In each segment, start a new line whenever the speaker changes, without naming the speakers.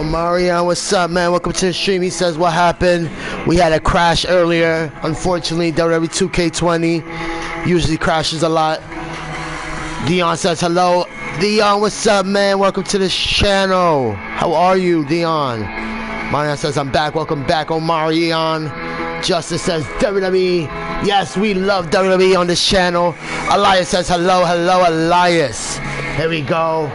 Yo, Marion, what's up, man? Welcome to the stream. He says, what happened? We had a crash earlier. Unfortunately, WWE 2K20 usually crashes a lot. Dion says, hello. Dion, what's up, man? Welcome to the channel. How are you, Dion? Marion says, I'm back. Welcome back, Omarion. Justice says, WWE. Yes, we love WWE on this channel. Elias says, hello, hello, Elias. Here we go.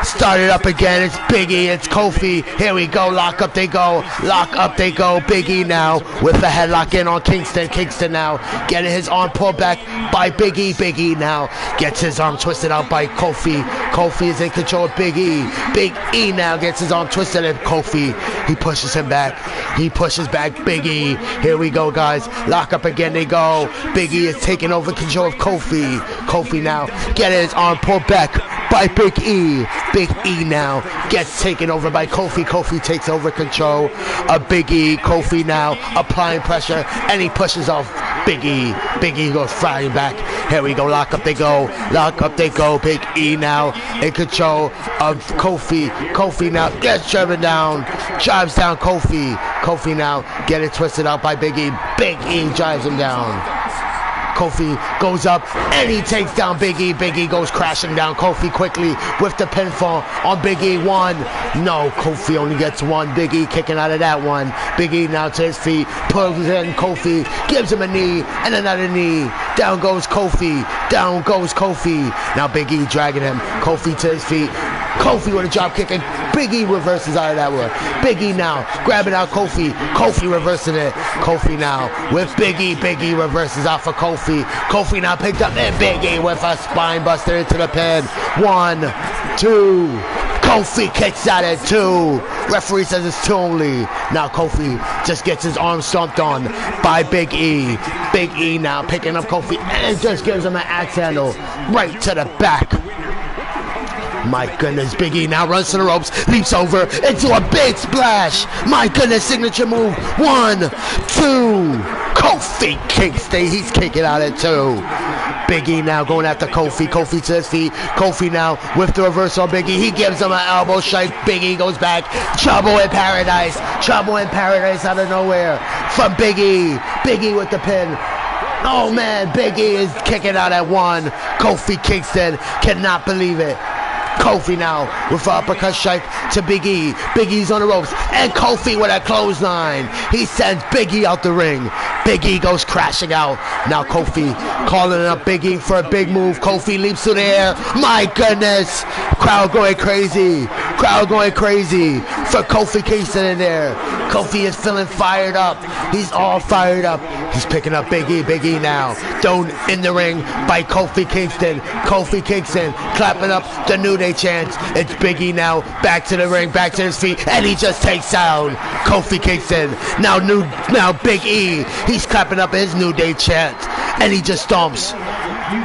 Start it up again. It's Biggie, it's Kofi. Here we go. Lock up they go. Lock up they go. Biggie now with the headlock in on Kingston. Kingston now getting his arm pulled back by Biggie. Biggie now gets his arm twisted out by Kofi. Kofi is in control of Big E. Big E now gets his arm twisted at Kofi. He pushes him back. He pushes back Big E. Here we go, guys. Lock up again they go. Big E is taking over control of Kofi. Kofi now getting his arm pulled back by Big E. Big E now gets taken over by Kofi. Kofi takes over control of Big E. Kofi now applying pressure and he pushes off Big E. Big E goes flying back. Here we go. Lock up they go. Lock up they go. Big E now in control of Kofi. Kofi now gets driven down. Drives down Kofi. Kofi now getting twisted out by Big E. Big E drives him down. Kofi goes up and he takes down Big E. Big E goes crashing down Kofi quickly with the pinfall on Big E. One. No, Kofi only gets one. Big E kicking out of that one. Big E now to his feet, pulls in Kofi, gives him a knee and another knee. Down goes Kofi. Down goes Kofi. Now Big E dragging him. Kofi to his feet. Kofi with a drop kick and Big E reverses out of that one. Big E now grabbing out Kofi. Kofi reversing it. Kofi now with Big E. Big E reverses out for Kofi. Kofi now picked up and Big E with a spine buster into the pin. 1, 2. Kofi kicks out at 2. Referee says it's 2 only. Now Kofi just gets his arm stomped on by Big E. Big E now picking up Kofi and just gives him an axe handle right to the back. My goodness, Big E now runs to the ropes, leaps over into a big splash. My goodness, signature move. 1, 2. Kofi Kingston, he's kicking out at 2. Big E now going after Kofi. Kofi to his feet. Kofi now with the reversal on Big E. He gives him an elbow strike. Big E goes back. Trouble in paradise. Trouble in paradise out of nowhere from Big E. Big E with the pin. Oh man, Big E is kicking out at 1. Kofi Kingston cannot believe it. Kofi now with an uppercut strike to Big E. Big E's on the ropes and Kofi with a clothesline. He sends Big E out the ring. Big E goes crashing out. Now Kofi calling up Big E for a big move. Kofi leaps through the air. My goodness. Crowd going crazy. Crowd going crazy for Kofi Kingston in there. Kofi is feeling fired up. He's all fired up. He's picking up Big E. Big E now thrown in the ring by Kofi Kingston. Kofi Kingston clapping up the New Day chants. It's Big E now back to the ring, back to his feet, and he just takes down Kofi Kingston. Now Big E, he's clapping up his New Day chant, and he just stomps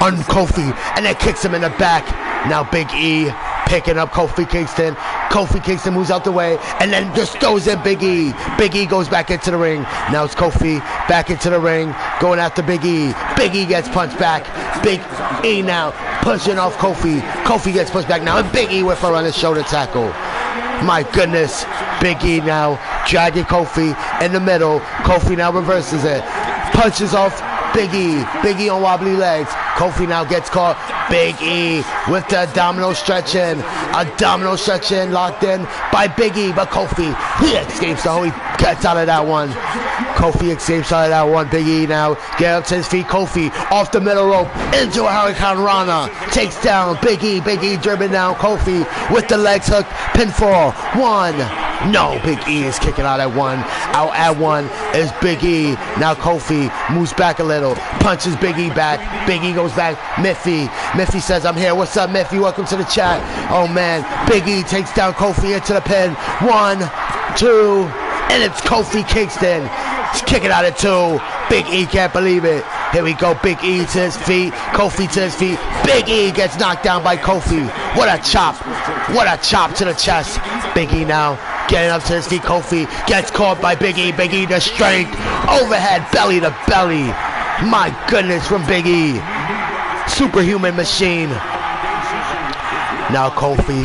on Kofi and then kicks him in the back. Now Big E picking up Kofi Kingston. Kofi Kingston moves out the way and then just throws in Big E. Big E goes back into the ring. Now it's Kofi back into the ring going after Big E. Big E gets punched back. Big E now pushing off Kofi. Kofi gets pushed back now and Big E with a running shoulder tackle. My goodness. Big E now dragging Kofi in the middle. Kofi now reverses it. Punches off Big E. Big E on wobbly legs. Kofi now gets caught. Big E with the abdominal stretching. Abdominal stretching locked in by Big E. But Kofi, he escapes though. He gets out of that one. Kofi escapes out of that one. Big E now get up to his feet. Kofi off the middle rope into a Hurricane Rana. Takes down Big E. Big E driven down Kofi with the legs hook. Pinfall. 1. No, Big E is kicking out at 1. Out at 1 is Big E. Now Kofi moves back a little. Punches Big E back. Big E goes back. Miffy. Miffy says, I'm here. What's up, Miffy? Welcome to the chat. Oh, man. Big E takes down Kofi into the pin. 1, 2. And it's Kofi Kingston. He's kicking out at 2. Big E can't believe it. Here we go. Big E to his feet. Kofi to his feet. Big E gets knocked down by Kofi. What a chop. What a chop to the chest. Big E now getting up to his feet. Kofi gets caught by Big E. Big E the strength. Overhead belly to belly. My goodness from Big E. Superhuman machine. Now Kofi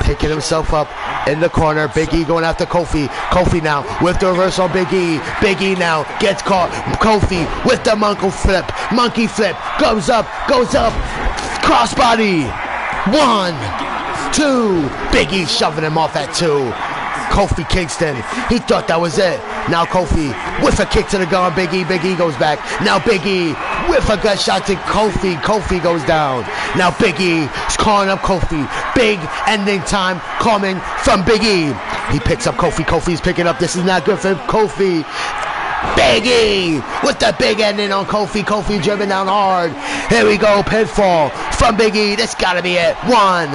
picking himself up in the corner. Big E going after Kofi. Kofi now with the reverse on Big E. Big E now gets caught. Kofi with the monkey flip. Goes up. Crossbody. 1, 2. Big E shoving him off at 2. Kofi Kingston, he thought that was it. Now Kofi with a kick to the gun. Big E goes back. Now Big E with a gut shot to Kofi. Kofi goes down. Now Big E is calling up Kofi. Big ending time coming from Big E. He picks up Kofi. Kofi's picking up. This is not good for Kofi. Big E with the big ending on Kofi. Kofi driven down hard. Here we go. Pinfall from Big E. This gotta be it. 1.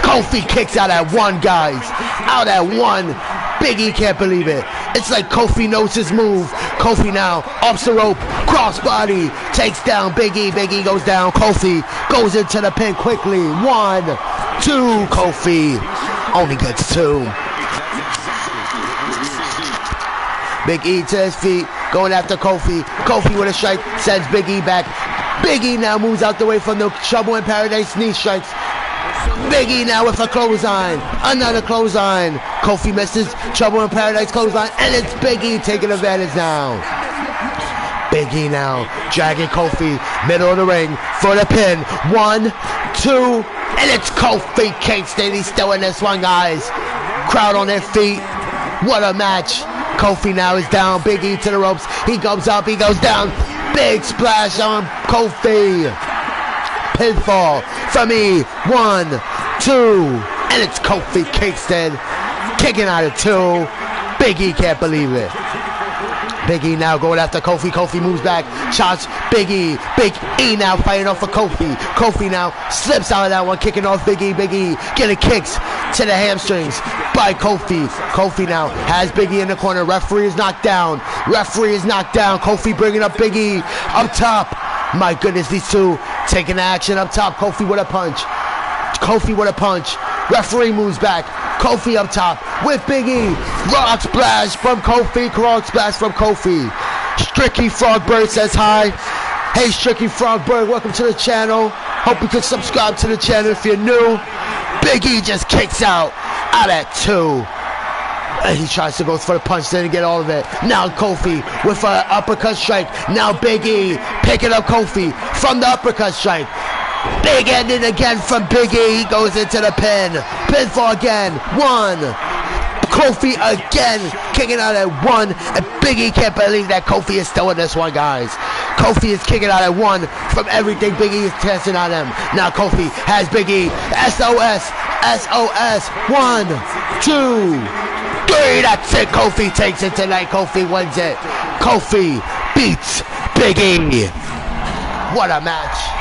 Kofi kicks out at 1, guys. Out at 1. Big E can't believe it. It's like Kofi knows his move. Kofi now ups the rope. Crossbody takes down Big E. Big E goes down. Kofi goes into the pin quickly. 1, 2. Kofi only gets 2. Big E to his feet, going after Kofi. Kofi with a strike, sends Big E back. Big E now moves out the way from the Trouble in Paradise knee strikes. Big E now with a clothesline. Another clothesline. Kofi misses Trouble in Paradise clothesline, and it's Big E taking advantage now. Big E now dragging Kofi, middle of the ring for the pin. 1, 2, and it's Kofi Kingston. He's still in this one, guys. Crowd on their feet. What a match. Kofi now is down. Big E to the ropes. He goes up. He goes down. Big splash on Kofi. Pinfall from E. 1, 2. And it's Kofi Kingston kicking out of 2. Big E can't believe it. Big E now going after Kofi. Kofi moves back. Shots Big E. Big E now fighting off of Kofi. Kofi now slips out of that one, kicking off Big E. Big E getting kicks to the hamstrings by Kofi. Kofi now has Big E in the corner. Referee is knocked down. Referee is knocked down. Kofi bringing up Big E up top. My goodness, these two taking action up top. Kofi with a punch. Kofi with a punch. Referee moves back. Kofi up top with Big E. Rock splash from Kofi. Rock splash from Kofi. Stricky Frogbird says hi. Hey, Stricky Frogbird, welcome to the channel. Hope you can subscribe to the channel if you're new. Big E just kicks out at 2. And he tries to go for the punch, didn't get all of it. Now Kofi with an uppercut strike. Now Big E picking up Kofi from the uppercut strike. Big ending again from Big E. He goes into the pin. Pinfall again. 1. Kofi again kicking out at 1. And Big E can't believe that Kofi is still in this one, guys. Kofi is kicking out at 1 from everything Big E is testing on him. Now Kofi has Big E. SOS. SOS. 1, 2, 3. That's it. Kofi takes it tonight. Kofi wins it. Kofi beats Big E. What a match.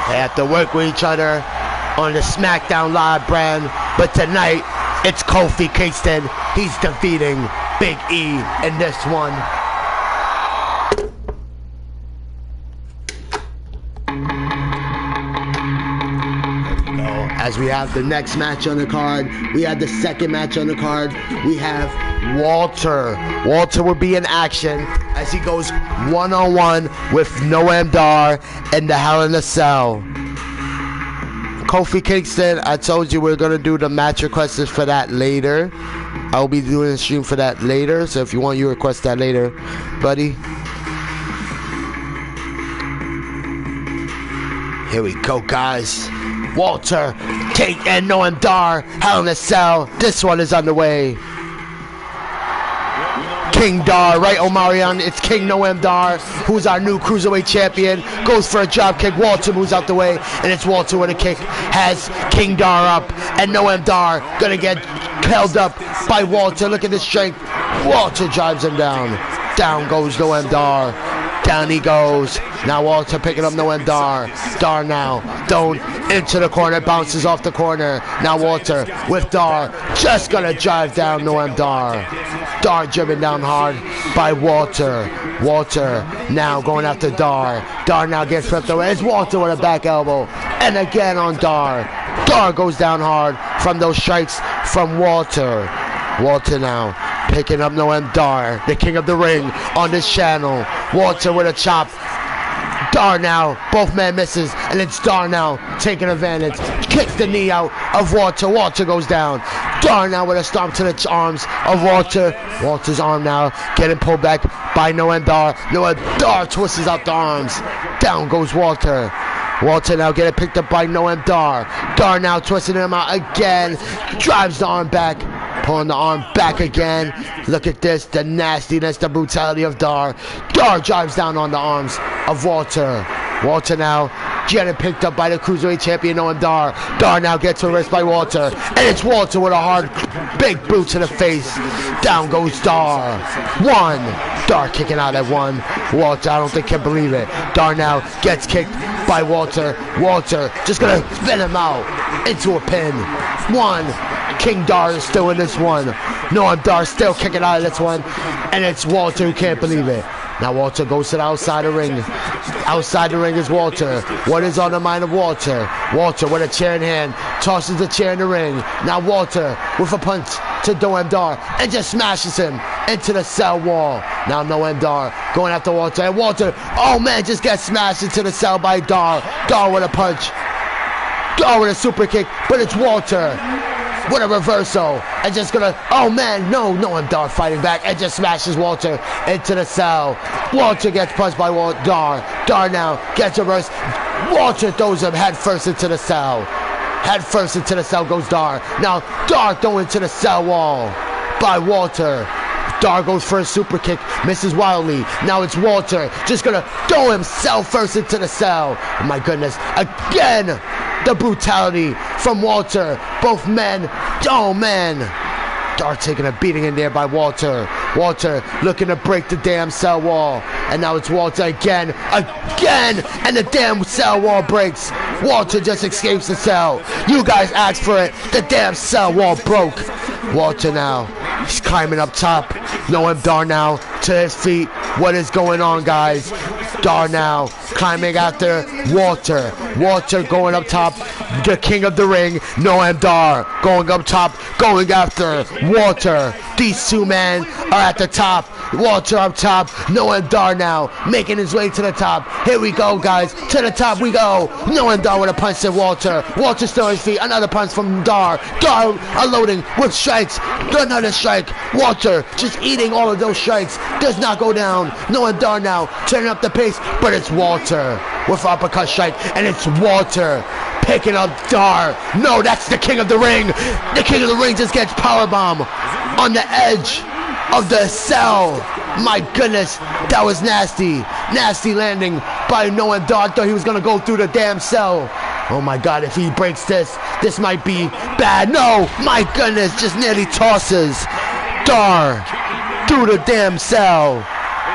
They have to work with each other on the SmackDown Live brand, but tonight it's Kofi Kingston. He's defeating Big E in this one. As we have the next match on the card, we have the second match on the card. We have Walter. Walter will be in action as he goes one-on-one with Noam Dar in the Hell in a Cell. Kofi Kingston, I told you we're gonna do the match requests for that later. I'll be doing a stream for that later, so if you want, you request that later, buddy. Here we go, guys. Walter, King, and Noam Dar, Hell in a Cell. This one is underway. King Dar, right, Omarion? It's King Noam Dar, who's our new Cruiserweight champion. Goes for a drop kick. Walter moves out the way, and it's Walter with a kick. Has King Dar up, and Noam Dar gonna get held up by Walter. Look at the strength. Walter drives him down. Down goes Noam Dar. Down he goes. Now Walter picking up Noam Dar. Dar now thrown into the corner, bounces off the corner. Now Walter with Dar, just gonna drive down Noam Dar. Dar driven down hard by Walter. Walter now going after Dar. Dar now gets flipped away. It's Walter with a back elbow. And again on Dar. Dar goes down hard from those strikes from Walter. Walter now picking up Noam Dar, the king of the ring on this channel. Walter with a chop. Dar now, both men misses, and it's Dar now taking advantage. Kicks the knee out of Walter. Walter goes down. Dar now with a stomp to the arms of Walter. Walter's arm now getting pulled back by Noam Dar. Noam Dar twists out the arms. Down goes Walter. Walter now getting picked up by Noam Dar. Dar now twisting him out again. Drives the arm back. Pulling the arm back again. Look at this, the nastiness, the brutality of Dar. Dar drives down on the arms of Walter. Walter now getting picked up by the Cruiserweight champion Noam Dar. Dar now gets reversed by Walter. And it's Walter with a hard, big boot to the face. Down goes Dar. One. Dar kicking out at one. Walter, I don't think can believe it. Dar now gets kicked by Walter. Walter just gonna spin him out into a pin. One. King Dar is still in this one. Noam Dar still kicking out of this one. And it's Walter who can't believe it. Now Walter goes to the outside of the ring. Outside the ring is Walter. What is on the mind of Walter? Walter with a chair in hand. Tosses the chair in the ring. Now Walter with a punch to Noam Dar. And just smashes him into the cell wall. Now Noam Dar going after Walter. And Walter, oh man, just gets smashed into the cell by Dar. Dar with a punch. Dar with a super kick. But it's Walter with a reversal, and just gonna, oh man, no, Noam Dar fighting back, and just smashes Walter into the cell. Walter gets punched by Dar. Dar now gets reversed. Walter throws him head first into the cell. Head first into the cell goes Dar. Now Dar thrown into the cell wall by Walter. Dar goes for a super kick, misses wildly. Now it's Walter just gonna throw himself first into the cell. Oh my goodness, again, the brutality from Walter. Both men, oh man. Dar taking a beating in there by Walter. Walter looking to break the damn cell wall. And now it's Walter again, and the damn cell wall breaks. Walter just escapes the cell. You guys asked for it. The damn cell wall broke. Walter now, he's climbing up top. Noam Dar now to his feet. What is going on, guys? Dar now climbing after Walter. Walter going up top. The king of the ring, Noam Dar, going up top, going after Walter. These two men are at the top. Walter up top. Noam Dar now making his way to the top. Here we go, guys. To the top we go. Noam Dar with a punch to Walter. Walter still on his feet. Another punch from Dar. Dar unloading with strikes. Another strike. Walter just eating all of those strikes. Does not go down. Noam Dar now turning up the pace. But it's Walter with an uppercut strike. And it's Walter picking up Dar. No, that's the king of the ring. The king of the ring just gets powerbomb on the edge of the cell. My goodness, that was nasty. Nasty landing by Noam Dar. Thought he was gonna go through the damn cell. Oh my god, if he breaks this might be bad. No, my goodness, just nearly tosses Dar through the damn cell.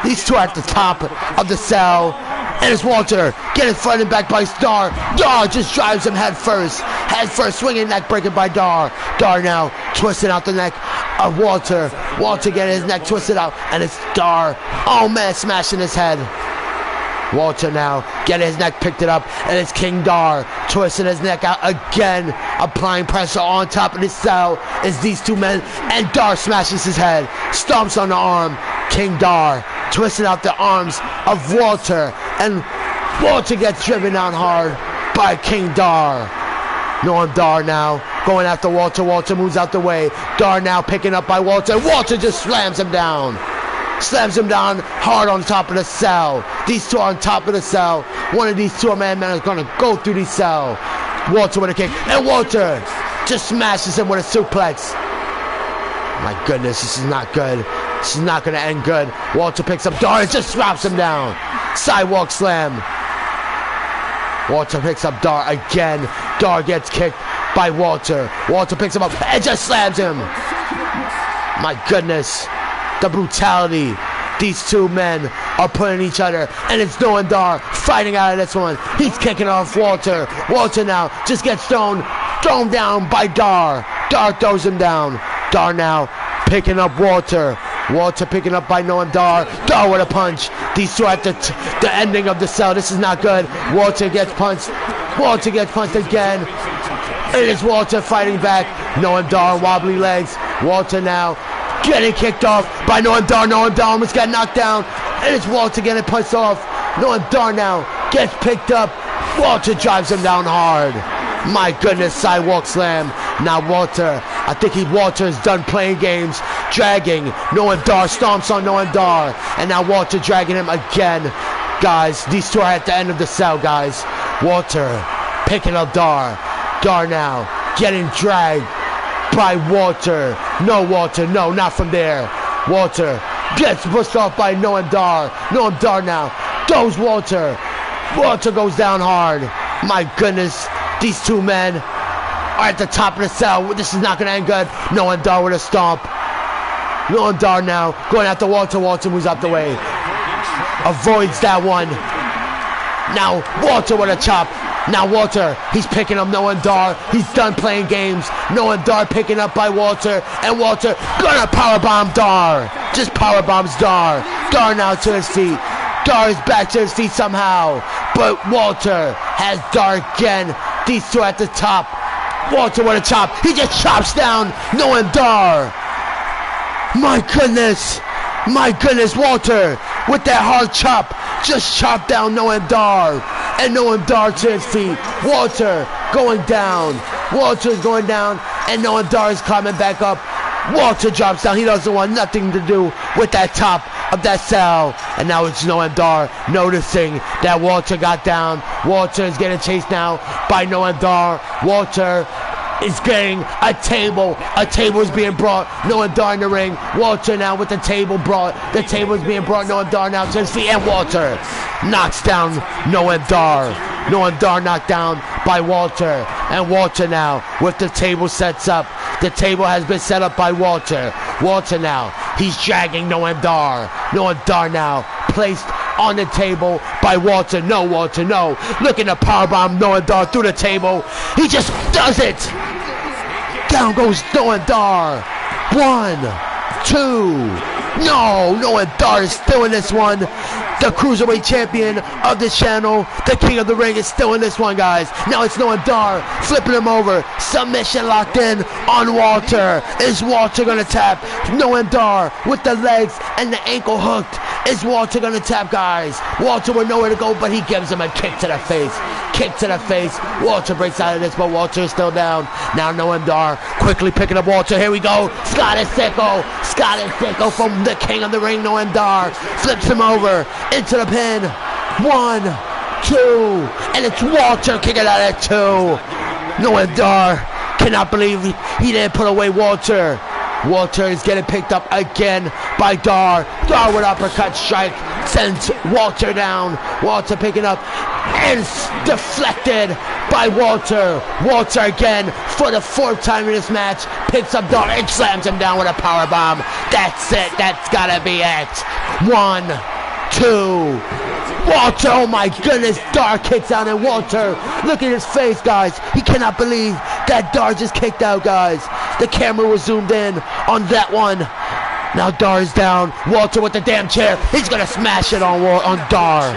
These two at the top of the cell. And it's Walter getting fronted back by Dar. Dar just drives him head first, swinging neck breaking by Dar. Dar now twisting out the neck of Walter. Walter getting his neck twisted out, and it's Dar. Oh man, smashing his head. Walter now getting his neck picked it up, and it's King Dar twisting his neck out again, applying pressure on top of the cell. It's these two men, and Dar smashes his head, stomps on the arm. King Dar twisting out the arms of Walter, and Walter gets driven down hard by King Dar. Noam Dar now going after Walter. Walter moves out the way. Dar now picking up by Walter. Walter just slams him down. Slams him down hard on top of the cell. These two are on top of the cell. One of these two men is going to go through the cell. Walter with a kick. And Walter just smashes him with a suplex. My goodness, this is not good. This is not going to end good. Walter picks up Dar and just slaps him down. Sidewalk slam. Walter picks up Dar again. Dar gets kicked by Walter. Walter picks him up and just slams him. My goodness. The brutality. These two men are putting each other, and it's Noam Dar fighting out of this one. He's kicking off Walter. Walter now just gets thrown down by Dar. Dar throws him down. Dar now picking up Walter. Walter picking up by Noam Dar. Dar with a punch. These two at the ending of the cell. This is not good. Walter gets punched. Walter gets punched again. It is Walter fighting back. Noam Dar on wobbly legs. Walter now getting kicked off by Noam Dar. Noam Dar almost got knocked down. And it's Walter getting punched off. Noam Dar now gets picked up. Walter drives him down hard. My goodness, sidewalk slam. Now Walter, I think Walter is done playing games. Dragging Noam Dar, stomps on Noam Dar. And now Walter dragging him again. Guys, these two are at the end of the cell, guys. Walter picking up Dar. Dar now getting dragged by Walter. No, Walter, no, not from there. Walter gets pushed off by Noam Dar. Noam Dar now goes Walter. Walter goes down hard. My goodness, these two men are at the top of the cell. This is not going to end good. Noam Dar with a stomp. Noam Dar now going after Walter. Walter moves out the way. Avoids that one. Now Walter with a chop. Now Walter, he's picking up Noam Dar. He's done playing games. Noam Dar picking up by Walter. And Walter gonna powerbomb Dar. Just powerbombs Dar. Dar now to his feet. Dar is back to his feet somehow. But Walter has Dar again. These two at the top. Walter with a chop. He just chops down Noam Dar. My goodness. My goodness, Walter with that hard chop. Just chopped down Noam Dar. And Noam Dar to his feet. Walter going down. Walter's going down. And Noam Dar is coming back up. Walter drops down. He doesn't want nothing to do with that top of that cell. And now it's Noam Dar noticing that Walter got down. Walter is getting chased now by Noam Dar. Walter is getting a table. A table is being brought. Noam Dar in the ring. Walter now with the table brought. The table is being brought. Noam Dar now to his feet. And Walter knocks down Noam Dar. Noam Dar knocked down by Walter. And Walter now with the table sets up. The table has been set up by Walter. Walter now, he's dragging Noam Dar. Noam Dar now placed on the table by Walter. No, Walter, no. Looking to powerbomb Noam Dar through the table. He just does it. Down goes Noam Dar. 1, 2. No, Noam Dar is still in this one. The Cruiserweight champion of this channel, the King of the Ring, is still in this one, guys. Now it's Noam Dar flipping him over. Submission locked in on Walter. Is Walter going to tap? Noam Dar with the legs and the ankle hooked. Is Walter going to tap, guys? Walter with nowhere to go, but he gives him a kick to the face. Kick to the face. Walter breaks out of this, but Walter is still down. Now Noam Dar quickly picking up Walter. Here we go. Scottish Sickle. Scottish Sickle from the King of the Ring, Noam Dar. Flips him over into the pin. 1, 2. And it's Walter kicking out at 2. Noam Dar cannot believe he didn't put away Walter. Walter is getting picked up again by Dar. Dar with uppercut strike sends Walter down. Walter picking up and deflected by Walter. Walter again for the 4th time in this match picks up Dar and slams him down with a power bomb. That's it. That's gotta be it. 1, 2. Walter, oh my goodness, Dar kicks out, and Walter, look at his face, guys. He cannot believe that Dar just kicked out, guys. The camera was zoomed in on that one. Now Dar is down. Walter with the damn chair. He's gonna smash it on Dar.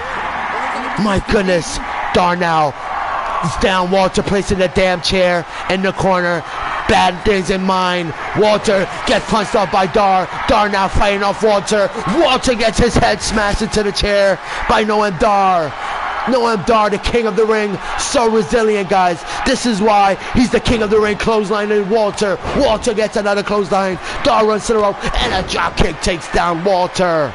My goodness, Dar now is down. Walter placing the damn chair in the corner. Bad things in mind. Walter gets punched off by Dar. Dar now fighting off Walter. Walter gets his head smashed into the chair by Noam Dar. Noam Dar, the King of the Ring, so resilient, guys. This is why he's the King of the Ring. Clotheslining Walter. Walter gets another clothesline. Dar runs to the rope, and a drop kick takes down Walter.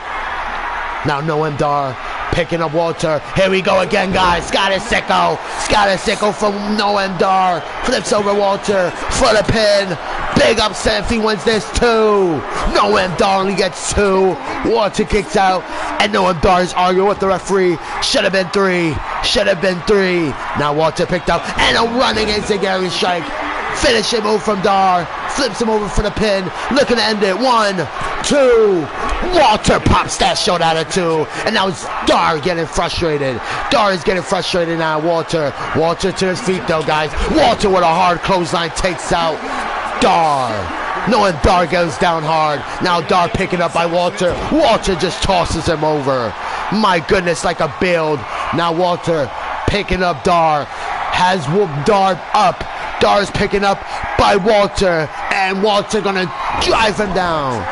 Now Noam Dar picking up Walter. Here we go again, guys. Scottish Sickle. Scottish Sickle from Noam Dar. Flips over Walter for the pin. Big upset if he wins this too. Noam Dar only gets 2. Walter kicks out. And Noam Dar is arguing with the referee. Should have been 3. Should have been 3. Now Walter picked up. And a running enziguri strike. Finishing move from Dar. Flips him over for the pin. Looking to end it. 1, 2. Walter pops that shot out of 2. And now it's Dar getting frustrated. Dar is getting frustrated now. Walter to his feet though, guys. Walter with a hard clothesline takes out Dar. Noam Dar goes down hard. Now Dar picking up by Walter. Walter just tosses him over. My goodness, like a build. Now Walter picking up Dar. Has whooped Dar up Dar is picking up by Walter, and Walter gonna drive him down.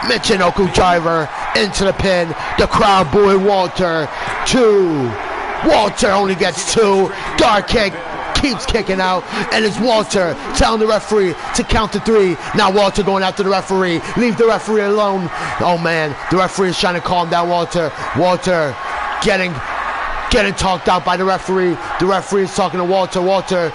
Michinoku driver into the pin. The crowd booing Walter. 2. Walter only gets 2. Dar kick. Keeps kicking out, and it's Walter telling the referee to count to 3. Now Walter going after the referee. Leave the referee alone. Oh man, the referee is trying to calm down Walter. Walter getting talked out by the referee. The referee is talking to Walter. Walter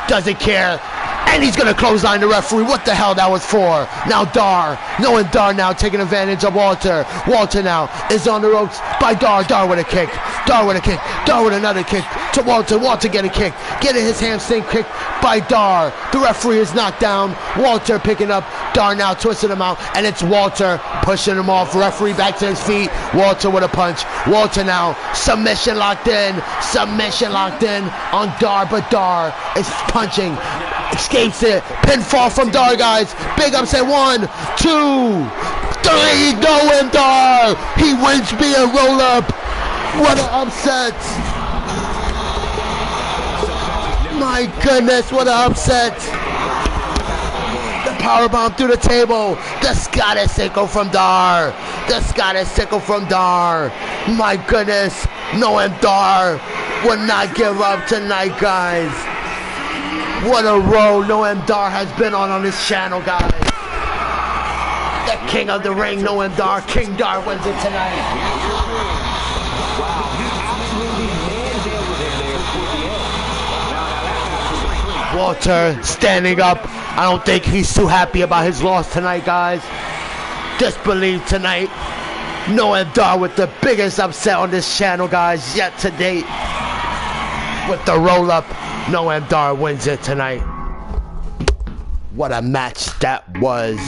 doesn't care. And he's going to clothesline the referee. What the hell that was for? Now Dar. Knowing Dar now taking advantage of Walter. Walter now is on the ropes by Dar. Dar with a kick. Dar with a kick. Dar with another kick to Walter. Walter getting kicked. Getting his hamstring kicked by Dar. The referee is knocked down. Walter picking up. Dar now twisting him out. And it's Walter pushing him off. Referee back to his feet. Walter with a punch. Walter now. Submission locked in. Submission locked in on Dar. But Dar is punching. Escapes it. Pinfall from Dar, guys. Big upset. 1, 2, 3. Going Dar. He wins via roll up. What an upset. My goodness, what an upset. The powerbomb through the table. The Scottish sickle from Dar. The Scottish sickle from Dar. My goodness. Knowing Dar would not give up tonight, guys. What a roll Noam Dar has been on this channel, guys. The king of the ring, Noam Dar. King Dar wins it tonight. Walter standing up. I don't think he's too happy about his loss tonight, guys. Disbelief tonight. Noam Dar with the biggest upset on this channel, guys, yet to date. With the roll-up, Noam Dar wins it tonight. What a match that was.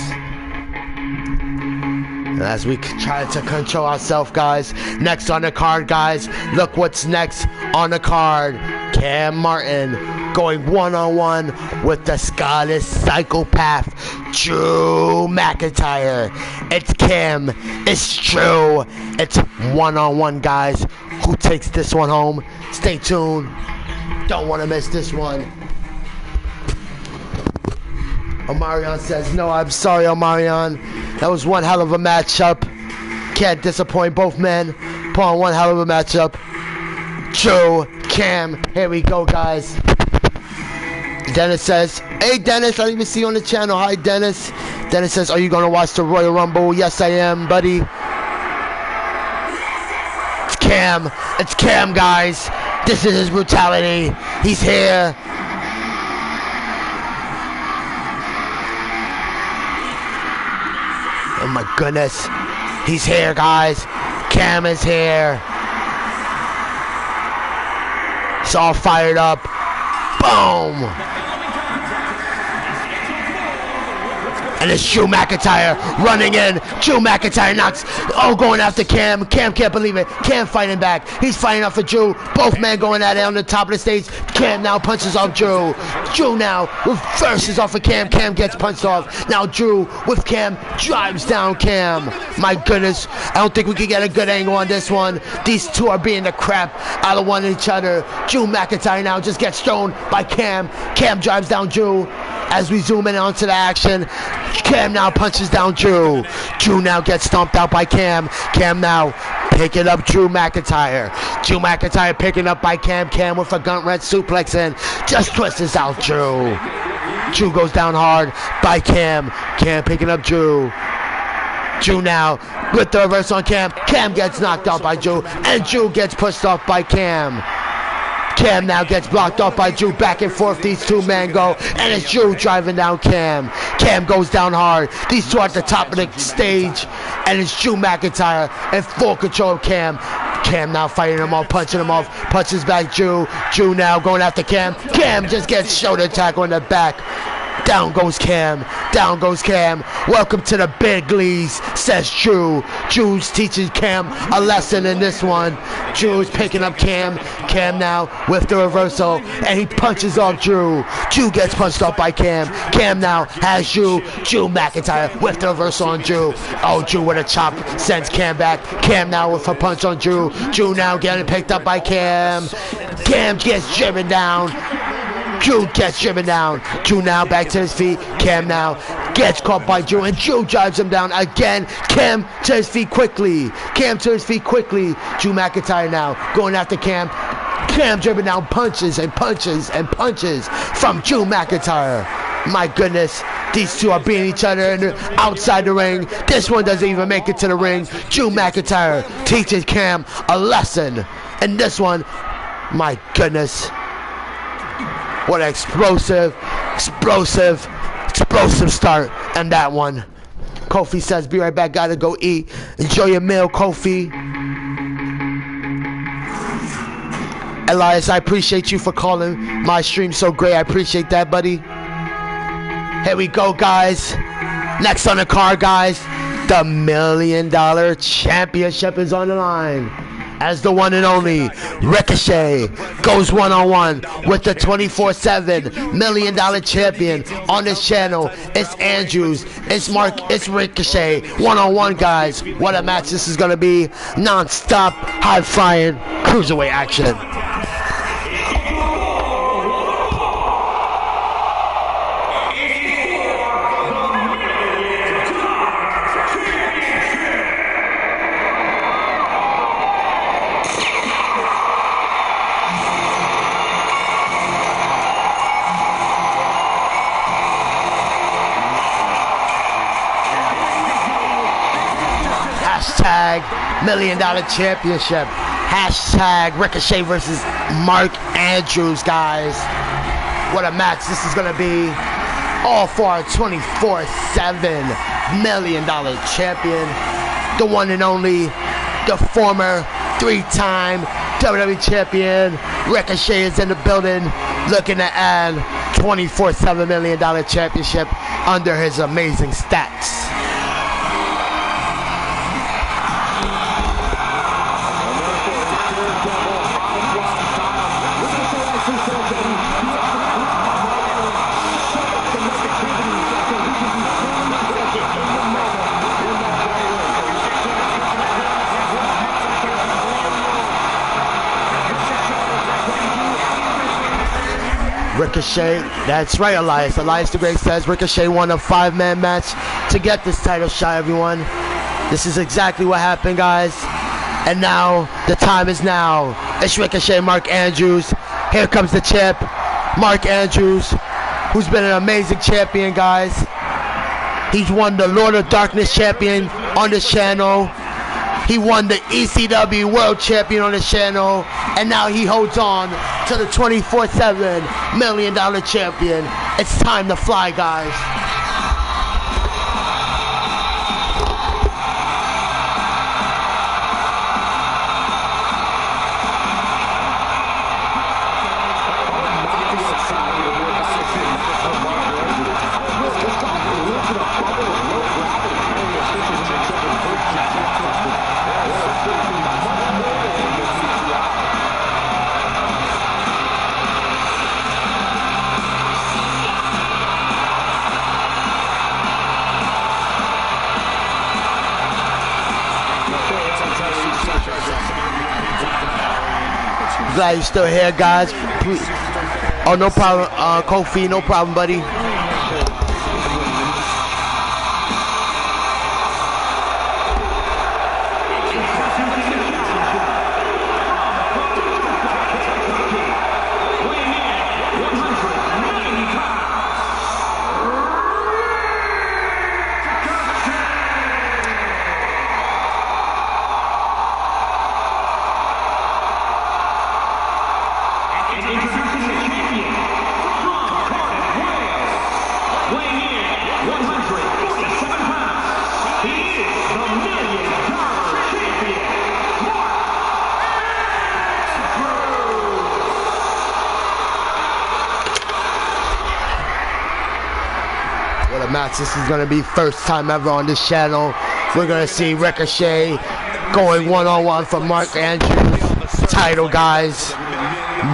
And as we try to control ourselves, guys, next on the card, guys, look what's next on the card. Cam Martin going one-on-one with the Scottish psychopath, Drew McIntyre. It's Cam, it's Drew, it's one-on-one, guys. Who takes this one home? Stay tuned. Don't want to miss this one. Omarion says, no, I'm sorry, Omarion. That was one hell of a matchup. Can't disappoint both men. Put on one hell of a matchup. Drew, Cam, here we go, guys. Dennis says, hey, Dennis, I didn't even see you on the channel. Hi, Dennis. Dennis says, are you going to watch the Royal Rumble? Yes, I am, buddy. It's Cam. It's Cam, guys. This is his brutality. He's here. Oh my goodness. He's here, guys. Cam is here. It's all fired up. Boom. And it's Drew McIntyre running in. Drew McIntyre knocks. Oh, going after Cam. Cam can't believe it. Cam fighting back. He's fighting up for Drew. Both men going at it on the top of the stage. Cam now punches off Drew. Drew now reverses off of Cam. Cam gets punched off. Now Drew with Cam drives down Cam. My goodness. I don't think we can get a good angle on this one. These two are beating the crap out of one each other. Drew McIntyre now just gets thrown by Cam. Cam drives down Drew. As we zoom in onto the action, Cam now punches down Drew. Drew now gets stomped out by Cam. Cam now picking up Drew McIntyre. Drew McIntyre picking up by Cam. Cam with a gun wrench suplex in. Just twists out Drew. Drew goes down hard by Cam. Cam picking up Drew. Drew now with the reverse on Cam. Cam gets knocked out by Drew. And Drew gets pushed off by Cam. Cam now gets blocked off by Drew. Back and forth these two men go. And it's Drew driving down Cam. Cam goes down hard. These two at the top of the stage. And it's Drew McIntyre in full control of Cam. Cam now fighting him off, punching him off. Punches back Drew. Drew now going after Cam. Cam just gets shoulder tackle in the back. Down goes Cam. Down goes Cam. Welcome to the big leagues, says Drew. Drew's teaching Cam a lesson in this one. Drew's picking up Cam. Cam now with the reversal. And he punches off Drew. Drew gets punched off by Cam. Cam now has Drew. Drew McIntyre with the reversal on Drew. Oh, Drew with a chop sends Cam back. Cam now with a punch on Drew. Drew now getting picked up by Cam. Cam gets driven down. Drew gets driven down. Drew now back to his feet. Cam now gets caught by Drew, and Drew drives him down again. Cam to his feet quickly. Cam to his feet quickly. Drew McIntyre now going after Cam. Cam driven down, punches and punches and punches from Drew McIntyre. My goodness, these two are beating each other outside the ring. This one doesn't even make it to the ring. Drew McIntyre teaches Cam a lesson. And this one, my goodness, what an explosive start. And that one, Kofi says, be right back, gotta go eat. Enjoy your meal, Kofi. Elias, I appreciate you for calling my stream so great. I appreciate that, buddy. Here we go, guys. Next on the card, guys, the $1 Million Championship is on the line. As the one and only Ricochet goes one-on-one with the 24/7 $1 Million Champion on this channel. It's Andrews, it's Mark, it's Ricochet. One-on-one, guys. What a match this is going to be. Non-stop, high-flying, cruiserweight action. Hashtag $1 Million Championship. Hashtag Ricochet versus Mark Andrews, guys. What a match this is going to be. All for our 24/7 $1 Million Champion. The one and only, the former 3-time WWE Champion. Ricochet is in the building looking to add 24/7 $1 Million Championship under his amazing stats. Ricochet, that's right, Elias. Elias the Great says Ricochet won a 5-man match to get this title shot, everyone. This is exactly what happened, guys. And now, the time is now. It's Ricochet, Mark Andrews. Here comes the champ, Mark Andrews, who's been an amazing champion, guys. He's won the Lord of Darkness champion on this channel. He won the ECW World Champion on his channel, and now he holds on to the 24/7 $1 Million Champion. It's time to fly, guys. Glad you're still here, guys. Oh, no problem, Kofi, no problem, buddy. Match. This is going to be first time ever on this channel. We're going to see Ricochet going one-on-one for Mark Andrews title, guys.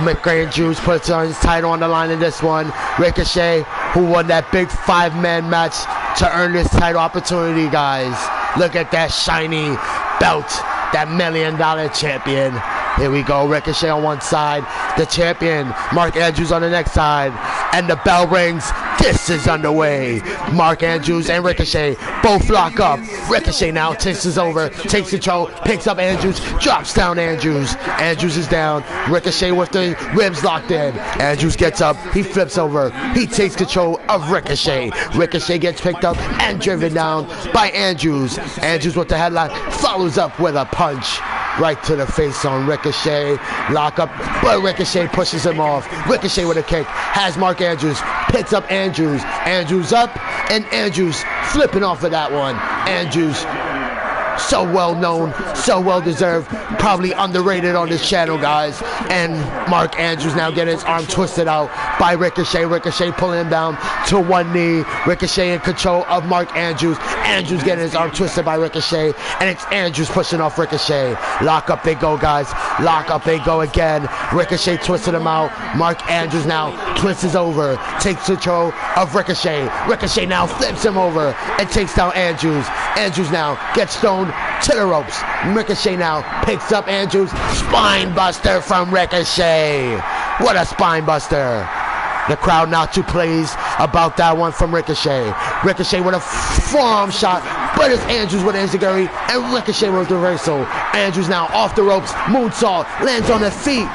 Mark Andrews puts on his title on the line in this one. Ricochet, who won that big 5-man match to earn this title opportunity, guys. Look at that shiny belt, that $1 Million Champion. Here we go. Ricochet on one side. The champion, Mark Andrews, on the next side. And the bell rings. This is underway. Mark Andrews and Ricochet both lock up. Ricochet now takes over, takes control, picks up Andrews, drops down Andrews. Andrews is down. Ricochet with the ribs locked in. Andrews gets up. He flips over. He takes control of Ricochet. Ricochet gets picked up and driven down by Andrews. Andrews with the headlock follows up with a punch. Right to the face on Ricochet. Lock up, but Ricochet pushes him off. Ricochet with a kick. Has Mark Andrews. Picks up Andrews. Andrews up, and Andrews flipping off of that one. Andrews, so well known, so well deserved, probably underrated on this channel, guys. And Mark Andrews now getting his arm twisted out by Ricochet. Ricochet pulling him down to one knee. Ricochet in control of Mark Andrews. Andrews getting his arm twisted by Ricochet, and it's Andrews pushing off Ricochet. Lock up they go, guys. Lock up they go again. Ricochet twisted him out. Mark Andrews now twists over, takes control of Ricochet. Ricochet now flips him over and takes down Andrews. Andrews now gets thrown to the ropes. Ricochet now picks up Andrews. Spine buster from Ricochet. What a spine buster. The crowd not too pleased about that one from Ricochet. Ricochet with a forearm shot, but it's Andrews with an enziguri, and Ricochet with the reversal. Andrews now off the ropes, moonsault, lands on his feet.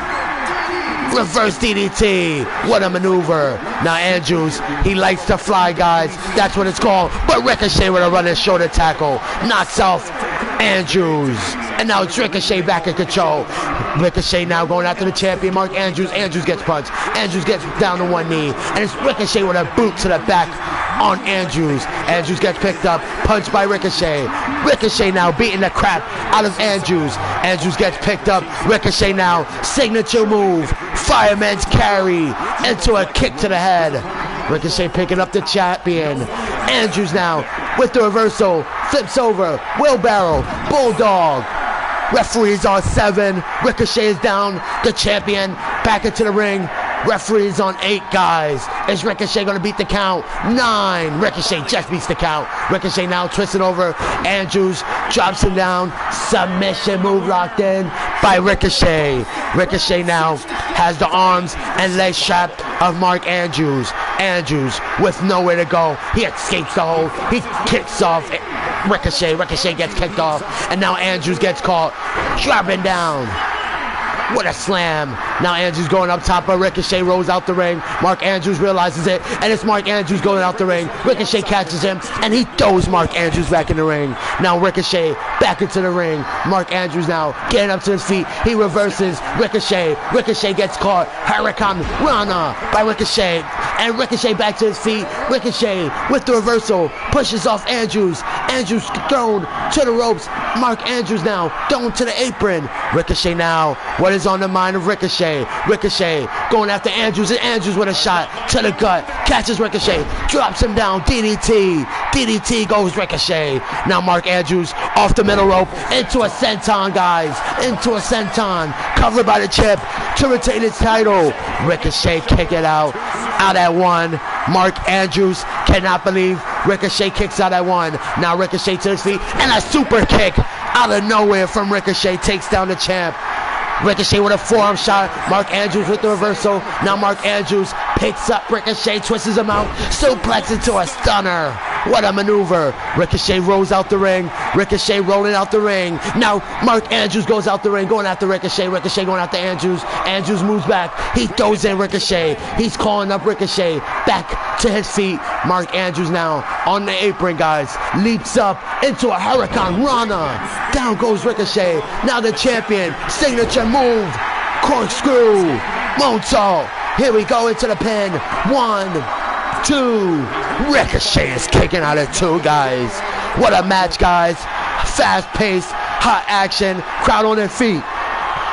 Reverse DDT. What a maneuver. Now Andrews, he likes to fly, guys. That's what it's called. But Ricochet with a running shoulder tackle knocks off Andrews. And now it's Ricochet back in control. Ricochet now going after the champion, Mark Andrews. Andrews gets punched. Andrews gets down to one knee. And it's Ricochet with a boot to the back on Andrews. Andrews gets picked up, punched by Ricochet. Ricochet now beating the crap out of Andrews. Andrews gets picked up. Ricochet now, signature move, fireman's carry into a kick to the head. Ricochet picking up the champion. Andrews now with the reversal, flips over, wheelbarrow, bulldog. Referees on 7. Ricochet is down. The champion back into the ring. Referees on 8, guys. Is Ricochet going to beat the count? 9. Ricochet just beats the count. Ricochet now twisting over. Andrews drops him down. Submission move locked in by Ricochet. Ricochet now has the arms and legs trapped of Mark Andrews. Andrews with nowhere to go. He escapes the hold. He kicks off Ricochet. Ricochet gets kicked off. And now Andrews gets caught. Dropping down. What a slam. Now Andrews going up top, but Ricochet rolls out the ring. Mark Andrews realizes it, and it's Mark Andrews going out the ring. Ricochet catches him, and he throws Mark Andrews back in the ring. Now Ricochet back into the ring. Mark Andrews now getting up to his feet. He reverses Ricochet. Ricochet gets caught. Hurricane Rana by Ricochet. And Ricochet back to his feet. Ricochet with the reversal pushes off Andrews. Andrews thrown to the ropes. Mark Andrews now thrown to the apron. Ricochet now. What is on the mind of Ricochet? Ricochet going after Andrews, and Andrews with a shot to the gut. Catches Ricochet. Drops him down. DDT. DDT goes Ricochet. Now Mark Andrews off the middle rope into a senton, guys. Into a senton. Covered by the chip to retain his title. Ricochet kick it out. Out at 1. Mark Andrews cannot believe Ricochet kicks out at 1. Now Ricochet to his feet, and a super kick out of nowhere from Ricochet takes down the champ. Ricochet with a forearm shot. Mark Andrews with the reversal. Now Mark Andrews picks up Ricochet, twists him out, suplex into a stunner. What a maneuver. Ricochet rolls out the ring. Ricochet rolling out the ring. Now Mark Andrews goes out the ring, going after Ricochet. Ricochet going after Andrews. Andrews moves back. He throws in Ricochet. He's calling up Ricochet back to his feet. Mark Andrews now on the apron, guys. Leaps up into a Hurricane Rana. Down goes Ricochet. Now the champion. Signature move. Corkscrew. Moonsault. Here we go into the pin. 1, 2. Ricochet is kicking out at 2, guys. What a match, guys. Fast-paced, hot action. Crowd on their feet.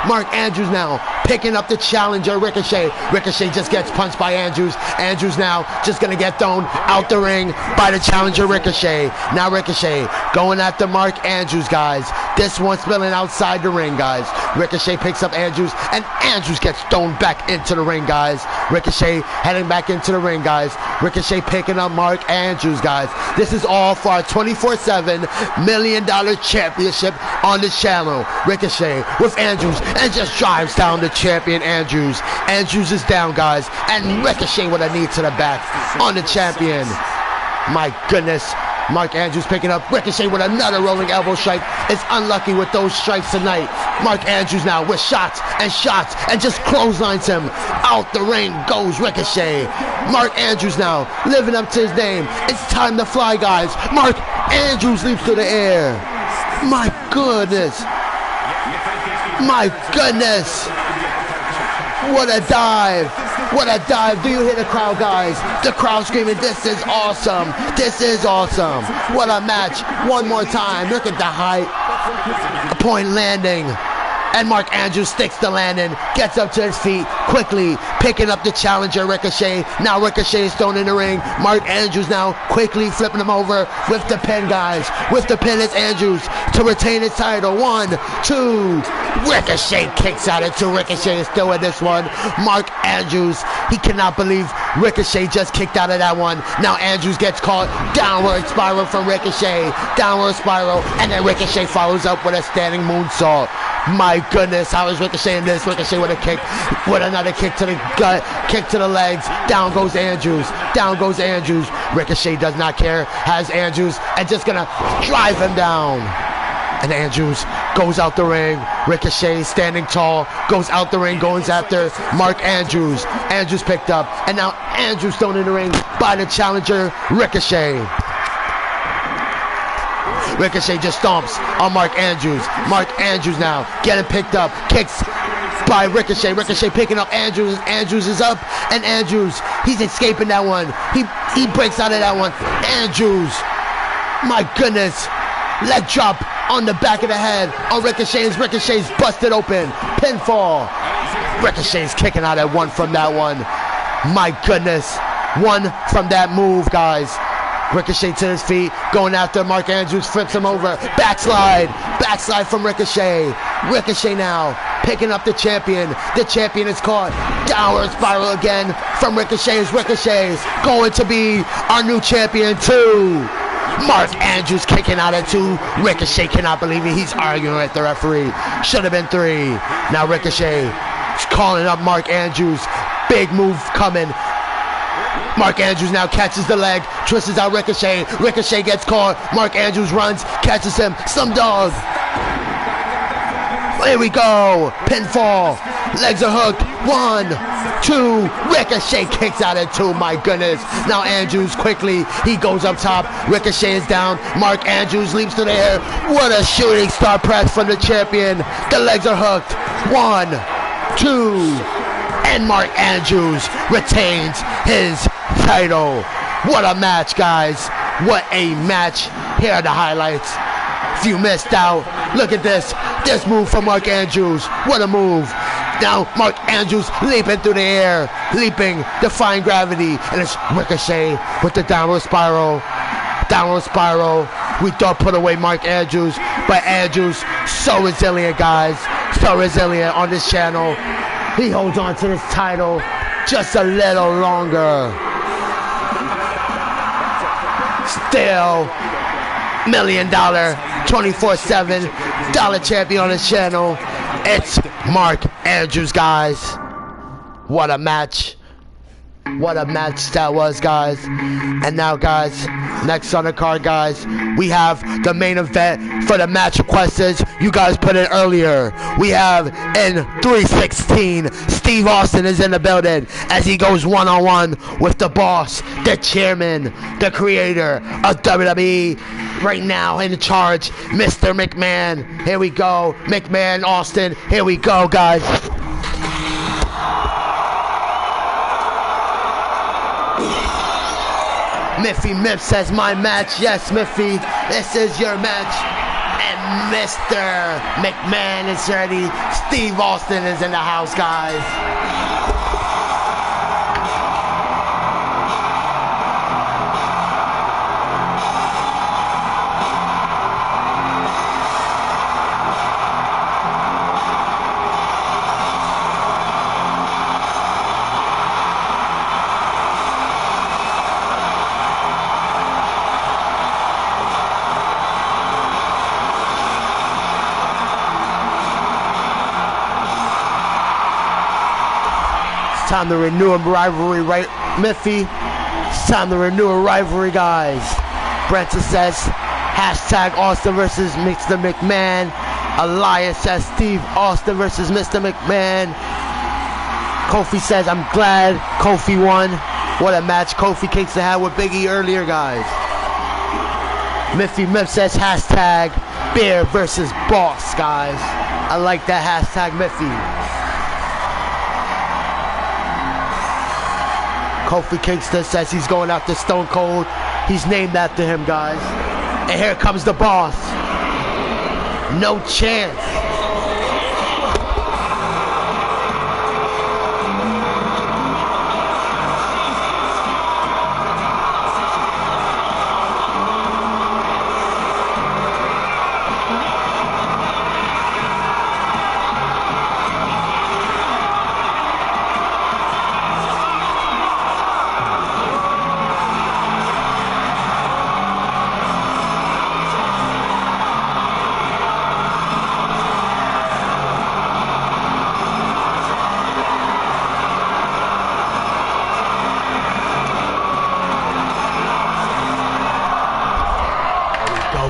Mark Andrews now picking up the challenger, Ricochet. Ricochet just gets punched by Andrews. Andrews now just gonna get thrown out the ring by the challenger, Ricochet. Now Ricochet going after Mark Andrews, guys. This one spilling outside the ring, guys. Ricochet picks up Andrews, and Andrews gets thrown back into the ring, guys. Ricochet heading back into the ring, guys. Ricochet picking up Mark Andrews, guys. This is all for our 24/7 $1 million championship on the channel. Ricochet with Andrews and just drives down the champion Andrews. Andrews is down, guys, and Ricochet with a knee to the back on the champion. My goodness. Mark Andrews picking up Ricochet with another rolling elbow strike. Is unlucky with those strikes tonight. Mark Andrews now with shots and just clotheslines him. Out the ring goes Ricochet. Mark Andrews now living up to his name. It's time to fly, guys. Mark Andrews leaps through the air. My goodness. My goodness. What a dive. What a dive. Do you hear the crowd, guys? The crowd screaming, this is awesome. This is awesome. What a match. One more time. Look at the height. A point landing. And Mark Andrews sticks the landing, gets up to his feet, quickly picking up the challenger, Ricochet. Now Ricochet is thrown in the ring. Mark Andrews now quickly flipping him over with the pin, guys. With the pin, it's Andrews to retain his title. 1, 2. Ricochet kicks out at 2. Ricochet is still in this one. Mark Andrews, he cannot believe Ricochet just kicked out of that one. Now Andrews gets caught. Downward spiral from Ricochet. Downward spiral. And then Ricochet follows up with a standing moonsault. My goodness, how is Ricochet in this? Ricochet with a kick, with another kick to the gut, kick to the legs. Down goes Andrews. Down goes Andrews. Ricochet does not care. Has Andrews and just gonna drive him down. And Andrews goes out the ring. Ricochet standing tall, goes out the ring, goes after Mark Andrews. Andrews picked up, and now Andrews thrown in the ring by the challenger, Ricochet. Ricochet just stomps on Mark Andrews. Mark Andrews now getting picked up. Kicks by Ricochet. Ricochet picking up Andrews. Andrews is up. And Andrews, he's escaping that one. He breaks out of that one. Andrews. My goodness. Leg drop on the back of the head on Ricochet. Ricochet's busted open. Pinfall. Ricochet's kicking out at 1 from that one. My goodness. 1 from that move, guys. Ricochet to his feet, going after Mark Andrews, flips him over. Backslide. Backslide from Ricochet. Ricochet now picking up the champion. The champion is caught. Downward spiral again from Ricochet. Ricochet's going to be our new champion too. Mark Andrews kicking out at 2. Ricochet cannot believe it. He's arguing with the referee. Should have been 3. Now Ricochet is calling up Mark Andrews. Big move coming. Mark Andrews now catches the leg, twists out Ricochet. Ricochet gets caught. Mark Andrews runs, catches him. Slum dog. Here we go. Pinfall. Legs are hooked. 1, 2. Ricochet kicks out at 2. My goodness. Now Andrews quickly. He goes up top. Ricochet is down. Mark Andrews leaps to the air. What a shooting star press from the champion. The legs are hooked. 1, 2. And Mark Andrews retains his title. What a match, guys. What a match. Here are the highlights. If you missed out, look at this. This move from Mark Andrews. What a move. Now Mark Andrews leaping through the air. Leaping, defying gravity. And it's Ricochet with the downward spiral. Downward spiral. We thought put away Mark Andrews. But Andrews, so resilient, guys. So resilient on this channel. He holds on to this title just a little longer. Still, $1 million, 24/7 dollar champion on this channel. It's Mark Andrews, guys. What a match. What a match that was, guys. And now, guys, next on the card, guys, we have the main event for the match requests you guys put in earlier. We have in 316, Steve Austin is in the building as he goes one-on-one with the boss, the chairman, the creator of WWE, right now in charge, Mr. McMahon. Here we go. McMahon, Austin. Here we go, guys. Miffy Miff says, my match. Yes, Miffy, this is your match. And Mr. McMahon is ready. Steve Austin is in the house, guys. Time to renew a rivalry, right, Miffy? It's time to renew a rivalry, guys. Brenton says, hashtag Austin versus Mr. McMahon. Elias says, Steve Austin versus Mr. McMahon. Kofi says, I'm glad Kofi won. What a match Kofi Kingston had with Big E earlier, guys. Miffy Miff says, hashtag Bear versus Boss, guys. I like that hashtag, Miffy. Kofi Kingston says he's going after Stone Cold. He's named after him, guys. And here comes the boss. No chance.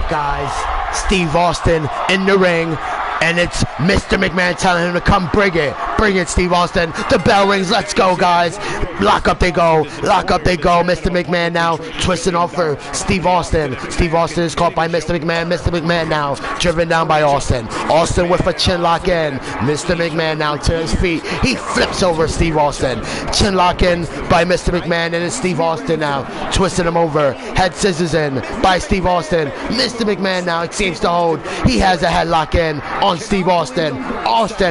Guys, Steve Austin in the ring, and it's Mr. McMahon telling him to come bring it, Steve Austin. The bell rings, let's go, guys. Lock up they go, Mr. McMahon now twisting off for Steve Austin. Steve Austin is caught by Mr. McMahon now driven down by Austin with a chin lock in. Mr. McMahon now to his feet, he flips over Steve Austin, chin lock in by Mr. McMahon, and it's Steve Austin now twisting him over, head scissors in by Steve Austin. Mr. McMahon now, it seems to hold, he has a headlock in on Steve Austin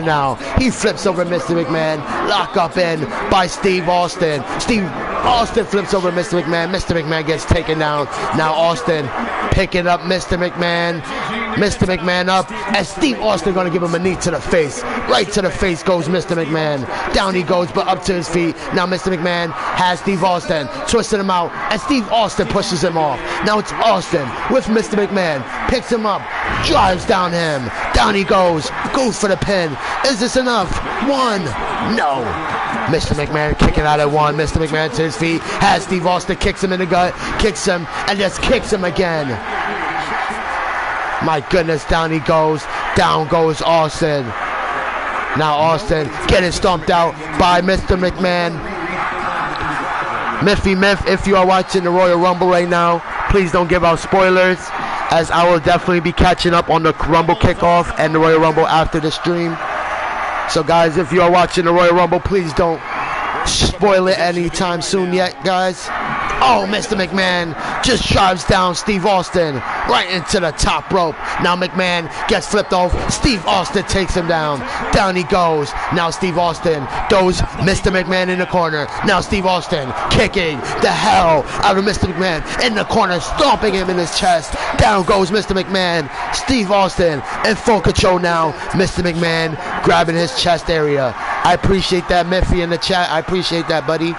now, he flips over Mr. McMahon, lock up in by Steve Austin. Steve Austin flips over Mr. McMahon gets taken down. Now Austin picking up Mr. McMahon up, and Steve Austin gonna give him a knee to the face. Right to the face goes Mr. McMahon. Down he goes, but up to his feet. Now Mr. McMahon has Steve Austin, twisting him out, and Steve Austin pushes him off. Now it's Austin with Mr. McMahon, picks him up, drives down him. Down he goes for the pin. Is this enough? One. No. Mr. McMahon kicking out at one. Mr. McMahon to his feet, has Steve Austin, kicks him in the gut, kicks him, and just kicks him again. My goodness, down he goes. Down goes Austin. Now Austin getting stomped out by Mr. McMahon. Miffy Miff, if you are watching the Royal Rumble right now, please don't give out spoilers, as I will definitely be catching up on the Rumble kickoff and the Royal Rumble after the stream. So guys, if you are watching the Royal Rumble, please don't spoil it anytime soon yet, guys. Oh, Mr. McMahon just drives down Steve Austin right into the top rope. Now McMahon gets flipped off. Steve Austin takes him down. Down he goes. Now Steve Austin throws Mr. McMahon in the corner. Now Steve Austin kicking the hell out of Mr. McMahon in the corner, stomping him in his chest. Down goes Mr. McMahon. Steve Austin in full control now. Mr. McMahon grabbing his chest area. I appreciate that, Miffy, in the chat. I appreciate that, buddy.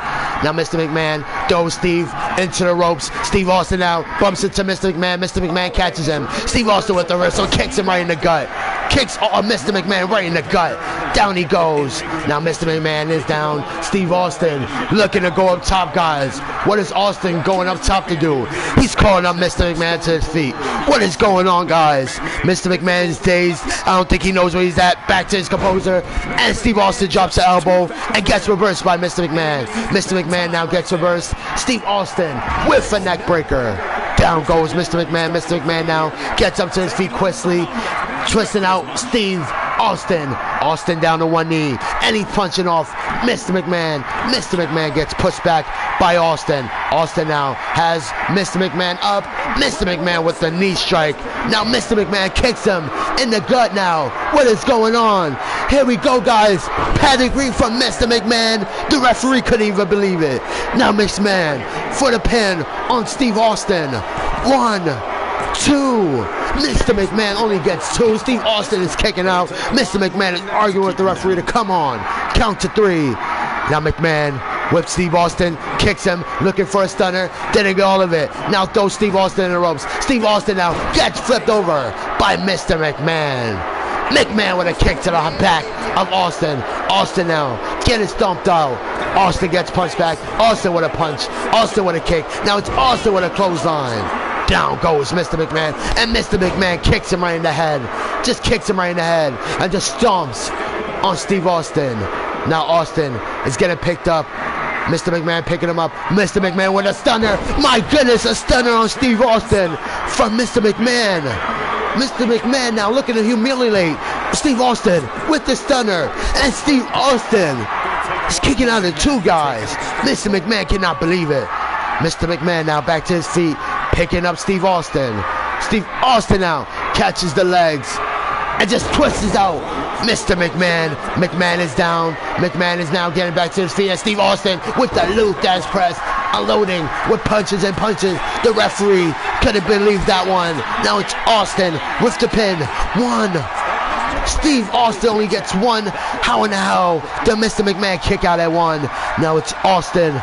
Now Mr. McMahon throws Steve into the ropes. Steve Austin now bumps into Mr. McMahon. Mr. McMahon catches him. Steve Austin with the wrestle, kicks him right in the gut. Kicks Mr. McMahon right in the gut. Down he goes. Now Mr. McMahon is down. Steve Austin looking to go up top, guys. What is Austin going up top to do? He's calling up Mr. McMahon to his feet. What is going on, guys? Mr. McMahon is dazed. I don't think he knows where he's at. Back to his composure. And Steve Austin drops the elbow and gets reversed by Mr. McMahon. Mr. McMahon now gets reversed. Steve Austin with a neck breaker. Down goes Mr. McMahon. Mr. McMahon now gets up to his feet quickly, twisting out Steve Austin. Austin down to one knee, and he's punching off Mr. McMahon. Mr. McMahon gets pushed back by Austin. Austin now has Mr. McMahon up. Mr. McMahon with the knee strike. Now Mr. McMahon kicks him in the gut now. What is going on? Here we go, guys. Pedigree from Mr. McMahon. The referee couldn't even believe it. Now McMahon for the pin on Steve Austin. 1, 2. Mr. McMahon only gets 2. Steve Austin is kicking out. Mr. McMahon is arguing with the referee to come on. Count to 3. Now McMahon with Steve Austin, kicks him, looking for a stunner, didn't get all of it. Now throws Steve Austin in the ropes. Steve Austin now gets flipped over by Mr. McMahon. McMahon with a kick to the back of Austin. Austin now getting stomped out. Austin gets punched back. Austin with a punch. Austin with a kick. Now it's Austin with a clothesline. Down goes Mr. McMahon, and Mr. McMahon kicks him right in the head. Just kicks him right in the head and just stomps on Steve Austin. Now Austin is getting picked up. Mr. McMahon picking him up. Mr. McMahon with a stunner. My goodness, a stunner on Steve Austin from Mr. McMahon. Mr. McMahon now looking to humiliate Steve Austin with the stunner. And Steve Austin is kicking out of 2 guys. Mr. McMahon cannot believe it. Mr. McMahon now back to his feet, picking up Steve Austin. Steve Austin now catches the legs and just twists out Mr. McMahon. McMahon is down. McMahon is now getting back to his feet. And Steve Austin with the loop dash press, unloading with punches and punches. The referee couldn't believe that one. Now it's Austin with the pin. 1. Steve Austin only gets 1. How in the hell did Mr. McMahon kick out at 1? Now it's Austin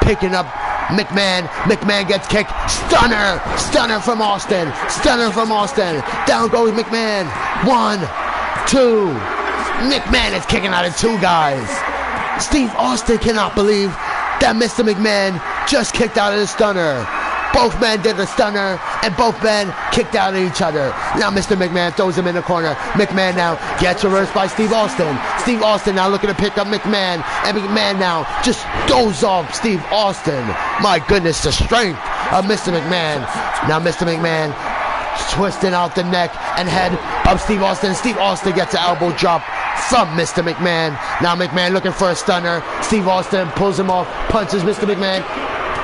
picking up McMahon. McMahon gets kicked. Stunner. Stunner from Austin. Stunner from Austin. Down goes McMahon. 1, 2. McMahon is kicking out of 2 guys. Steve Austin cannot believe that Mr. McMahon just kicked out of the stunner. Both men did the stunner, and both men kicked out at each other. Now Mr. McMahon throws him in the corner. McMahon now gets reversed by Steve Austin. Steve Austin now looking to pick up McMahon, and McMahon now just goes off Steve Austin. My goodness, the strength of Mr. McMahon. Now Mr. McMahon twisting out the neck and head of Steve Austin. Steve Austin gets an elbow drop from Mr. McMahon. Now McMahon looking for a stunner. Steve Austin pulls him off, punches Mr. McMahon,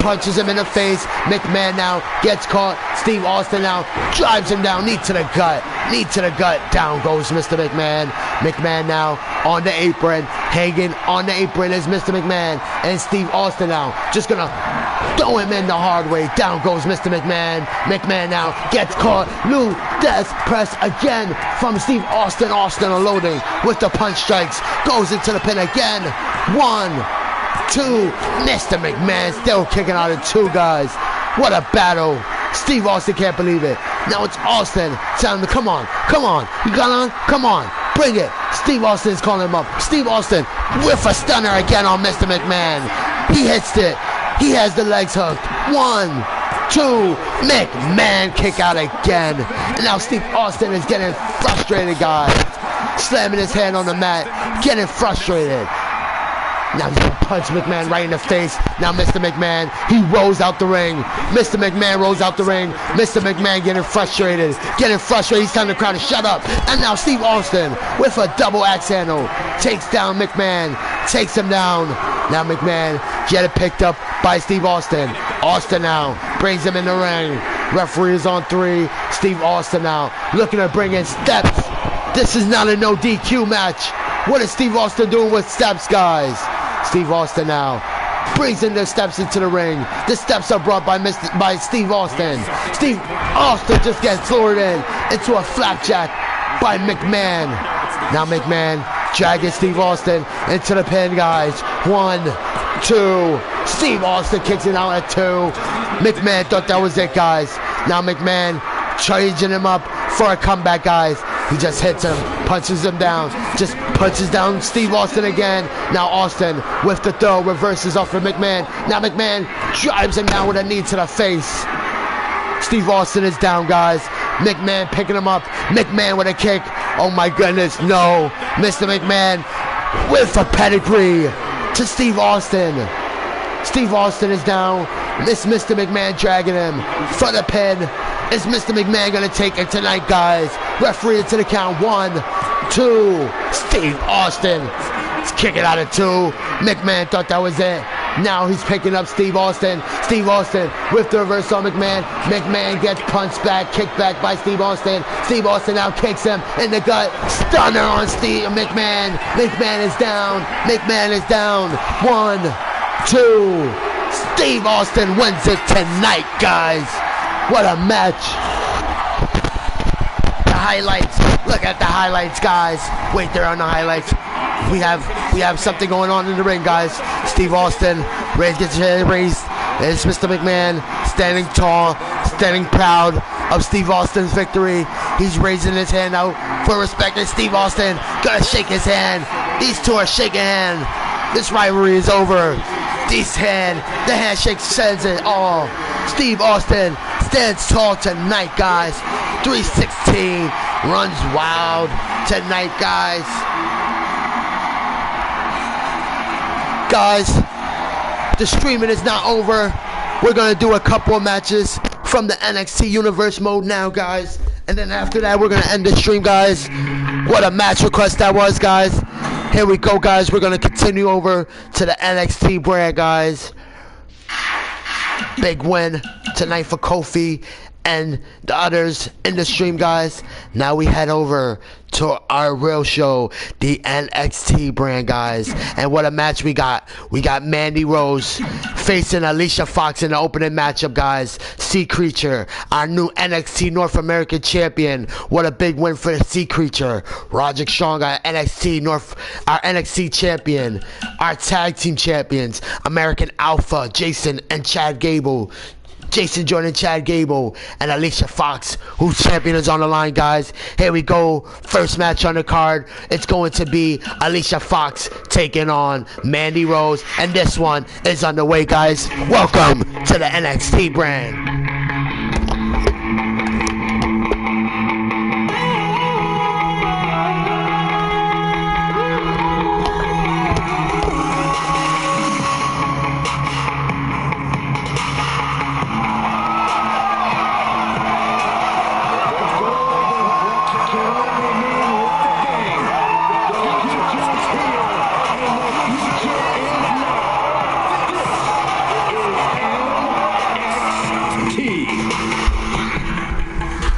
punches him in the face. McMahon now gets caught. Steve Austin now drives him down, knee to the gut. Knee to the gut. Down goes Mr. McMahon. McMahon now on the apron. Hanging on the apron is Mr. McMahon. And Steve Austin now just gonna throw him in the hard way. Down goes Mr. McMahon. McMahon now gets caught. New death press again from Steve Austin. Austin unloading with the punch strikes. Goes into the pin again. 1, 2. Mr. McMahon still kicking out of 2 guys. What a battle. Steve Austin can't believe it. Now it's Austin telling him, come on, come on. You got on? Come on. Bring it. Steve Austin's calling him up. Steve Austin with a stunner again on Mr. McMahon. He hits it. He has the legs hooked. 1, 2. McMahon kick out again. And now Steve Austin is getting frustrated, guys. Slamming his hand on the mat. Getting frustrated. Now he's gonna punch McMahon right in the face. Now Mr. McMahon, he rolls out the ring. Mr. McMahon rolls out the ring. Mr. McMahon getting frustrated. Getting frustrated. He's telling the crowd to shut up. And now Steve Austin with a double axe handle takes down McMahon. Takes him down. Now McMahon getting picked up by Steve Austin. Austin now brings him in the ring. Referee is on 3. Steve Austin now looking to bring in steps. This is not a no DQ match. What is Steve Austin doing with steps, guys? Steve Austin now brings in the steps into the ring. The steps are brought by Steve Austin. Steve Austin just gets floored into a flapjack by McMahon. Now McMahon dragging Steve Austin into the pin, guys. 1, 2. Steve Austin kicks it out at 2. McMahon thought that was it, guys. Now McMahon charging him up for a comeback, guys. He just hits him, punches him down, just punches down Steve Austin again. Now Austin with the throw, reverses off of McMahon. Now McMahon drives him down with a knee to the face. Steve Austin is down, guys. McMahon picking him up. McMahon with a kick. Oh my goodness, no. Mr. McMahon with a pedigree to Steve Austin. Steve Austin is down. This Mr. McMahon dragging him for the pin. Is Mr. McMahon gonna take it tonight, guys? Referee to the count. 1, 2. Steve Austin is kicking out at 2. McMahon thought that was it. Now he's picking up Steve Austin. Steve Austin with the reverse on McMahon. McMahon gets punched back, kicked back by Steve Austin. Steve Austin now kicks him in the gut. Stunner on Steve McMahon. McMahon is down. McMahon is down. 1, 2. Steve Austin wins it tonight, guys. What a match. The highlights. Look at the highlights, guys. Wait, there are no highlights. We have something going on in the ring, guys. Steve Austin gets his hand raised. It's Mr. McMahon standing tall, standing proud of Steve Austin's victory. He's raising his hand out for respect, and Steve Austin gonna shake his hand. These two are shaking hand. This rivalry is over. The handshake says it all. Steve Austin stands tall tonight, guys. 316 runs wild tonight, guys. Guys, the streaming is not over. We're gonna do a couple of matches from the NXT Universe Mode now, guys. And then after that, we're gonna end the stream, guys. What a match request that was, guys. Here we go, guys. We're gonna continue over to the NXT brand, guys. Big win tonight for Kofi and the others in the stream, guys. Now we head over to our real show, the NXT brand, guys. And what a match we got. We got Mandy Rose facing Alicia Fox in the opening matchup, guys. Sea Creature, our new NXT North American champion. What a big win for the Sea Creature. Roderick Strong, our NXT champion. Our tag team champions, American Alpha, Jason and Chad Gable. Jason joining Chad Gable and Alicia Fox, whose champion is on the line, guys. Here we go. First match on the card. It's going to be Alicia Fox taking on Mandy Rose. And this one is underway, guys. Welcome to the NXT brand.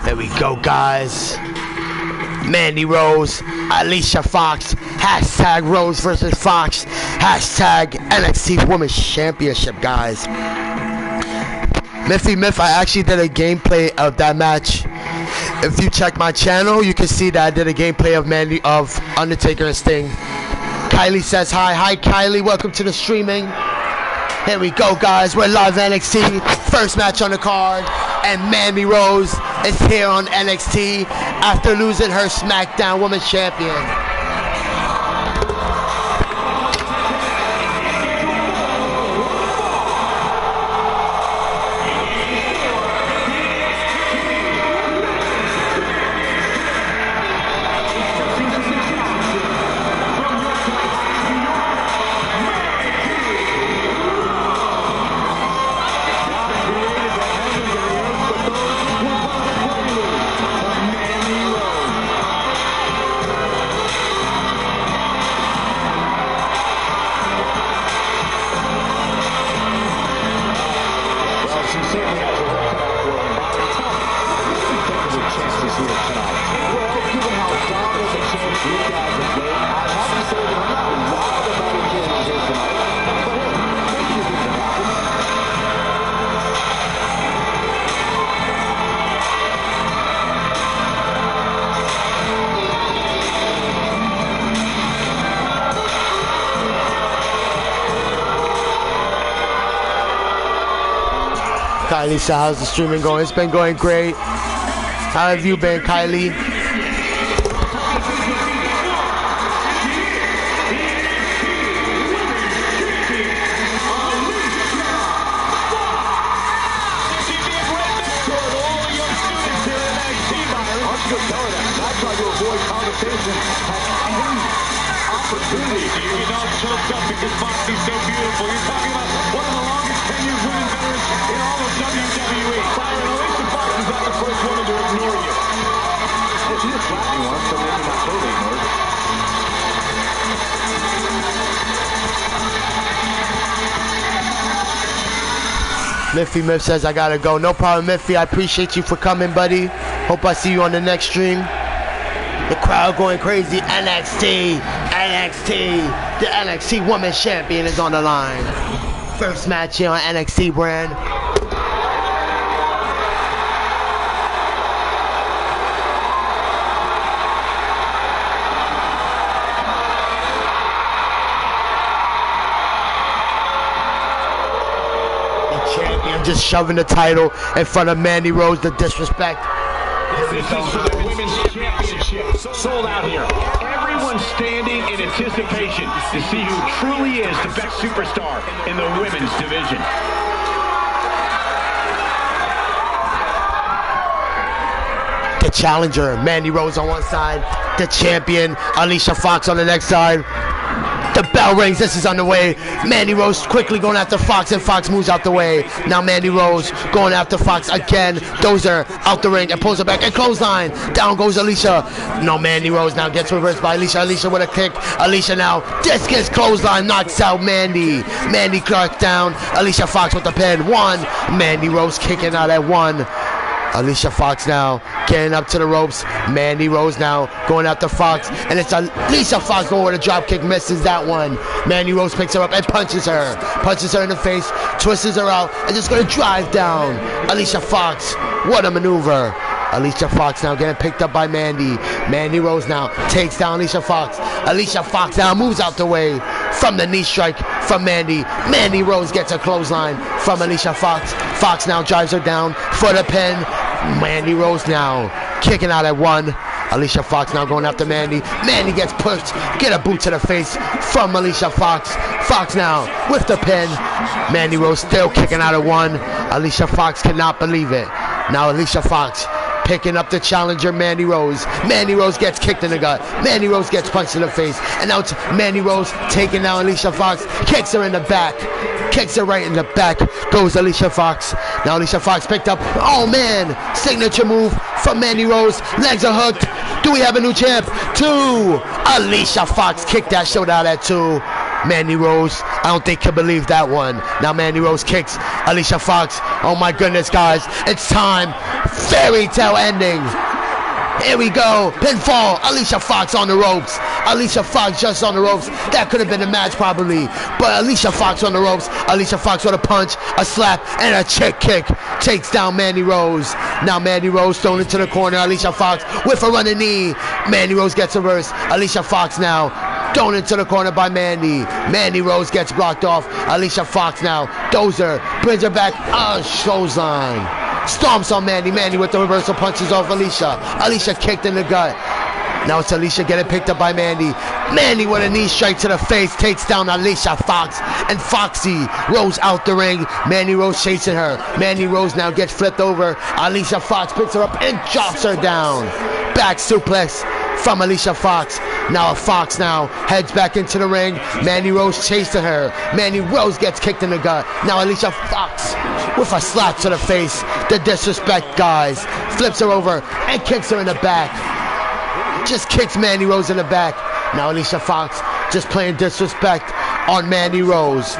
There we go, guys. Mandy Rose, Alicia Fox, hashtag Rose versus Fox, hashtag NXT Women's Championship, guys. Miffy Miff, I actually did a gameplay of that match. If you check my channel, you can see that I did a gameplay of Undertaker and Sting. Kylie says hi. Hi, Kylie. Welcome to the streaming. Here we go, guys. We're live NXT. First match on the card. And Mandy Rose is here on NXT after losing her SmackDown Women's Champion. Kylie, so how's the streaming going? It's been going great. How have you been, Kylie?
Choked up because boxing's so beautiful. You're talking about one of the longest tenured women veterans in all of WWE. Byron, Alicia Fox is not the first woman to ignore you. Well, she just slapped me once, so maybe not totally ignored.
Miffy Miff says I gotta go. No problem, Miffy. I appreciate you for coming, buddy. Hope I see you on the next stream. The crowd going crazy. NXT. The NXT Women's Champion is on the line. First match here on NXT brand. The champion just shoving the title in front of Mandy Rose. The disrespect.
This is for the women's championship. Sold out here. Everyone standing in anticipation to see who truly is the best superstar in the women's division.
The challenger, Mandy Rose on one side. The champion, Alicia Fox on the next side. The bell rings, this is underway. Mandy Rose quickly going after Fox, and Fox moves out the way. Now Mandy Rose going after Fox again. Dozer out the ring and pulls her back and clothesline. Down goes Alicia. No, Mandy Rose now gets reversed by Alicia. Alicia with a kick. Alicia now discus clothesline, knocks out Mandy. Mandy Clark down. Alicia Fox with the pin. 1. Mandy Rose kicking out at 1. Alicia Fox now getting up to the ropes. Mandy Rose now going after Fox, and it's Alicia Fox going with a drop kick, misses that one. Mandy Rose picks her up and punches her in the face, twists her out, and just gonna drive down Alicia Fox. What a maneuver. Alicia Fox now getting picked up by Mandy. Mandy Rose now takes down Alicia Fox. Alicia Fox now moves out the way from the knee strike from Mandy. Mandy Rose gets a clothesline from Alicia Fox. Fox now drives her down for the pin. Mandy Rose now kicking out at 1. Alicia Fox now going after Mandy. Mandy gets pushed. Get a boot to the face from Alicia Fox. Fox now with the pin. Mandy Rose still kicking out at 1. Alicia Fox cannot believe it. Now Alicia Fox picking up the challenger, Mandy Rose. Mandy Rose gets kicked in the gut. Mandy Rose gets punched in the face. And now it's Mandy Rose taking down Alicia Fox. Kicks her in the back. Kicks her right in the back. Goes Alicia Fox. Now Alicia Fox picked up. Oh man! Signature move from Mandy Rose. Legs are hooked. Do we have a new champ? 2. Alicia Fox kicked that shit out at 2. Mandy Rose, I don't think can believe that one. Now Mandy Rose kicks Alicia Fox. Oh my goodness, guys. It's time. Fairy tale ending. Here we go. Pinfall. Alicia Fox on the ropes. Alicia Fox just on the ropes. That could have been the match probably. But Alicia Fox on the ropes. Alicia Fox with a punch, a slap, and a chick kick. Takes down Mandy Rose. Now Mandy Rose thrown into the corner. Alicia Fox with a running knee. Mandy Rose gets reversed. Alicia Fox now thrown into the corner by Mandy. Mandy Rose gets blocked off. Alicia Fox now. Dozer brings her back. Clothesline. Stomps on Mandy. Mandy with the reversal punches off Alicia. Alicia kicked in the gut. Now it's Alicia getting picked up by Mandy. Mandy with a knee strike to the face takes down Alicia Fox. And Foxy rolls out the ring. Mandy Rose chasing her. Mandy Rose now gets flipped over. Alicia Fox picks her up and drops her down. Back suplex from Alicia Fox. Now Fox now heads back into the ring. Mandy Rose chasing her. Mandy Rose gets kicked in the gut. Now Alicia Fox with a slap to the face. The disrespect, guys. Flips her over and kicks her in the back. Just kicks Mandy Rose in the back. Now Alicia Fox just playing disrespect on Mandy Rose.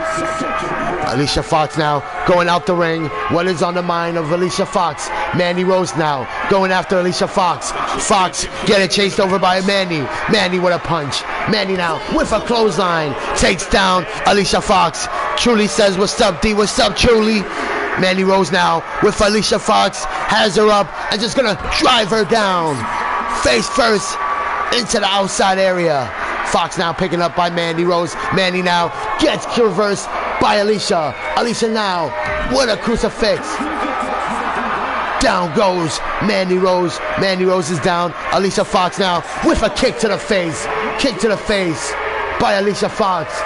Alicia Fox now going out the ring. What is on the mind of Alicia Fox? Mandy Rose now going after Alicia Fox. Fox getting chased over by Mandy. Mandy with a punch. Mandy now with a clothesline takes down Alicia Fox. Truly says, what's up, D? What's up, Truly? Mandy Rose now with Alicia Fox. Has her up and just gonna drive her down. Face first into the outside area. Fox now picking up by Mandy Rose. Mandy now gets reversed by Alicia. Alicia now with a crucifix. Down goes Mandy Rose. Mandy Rose is down. Alicia Fox now with a kick to the face. Kick to the face by Alicia Fox.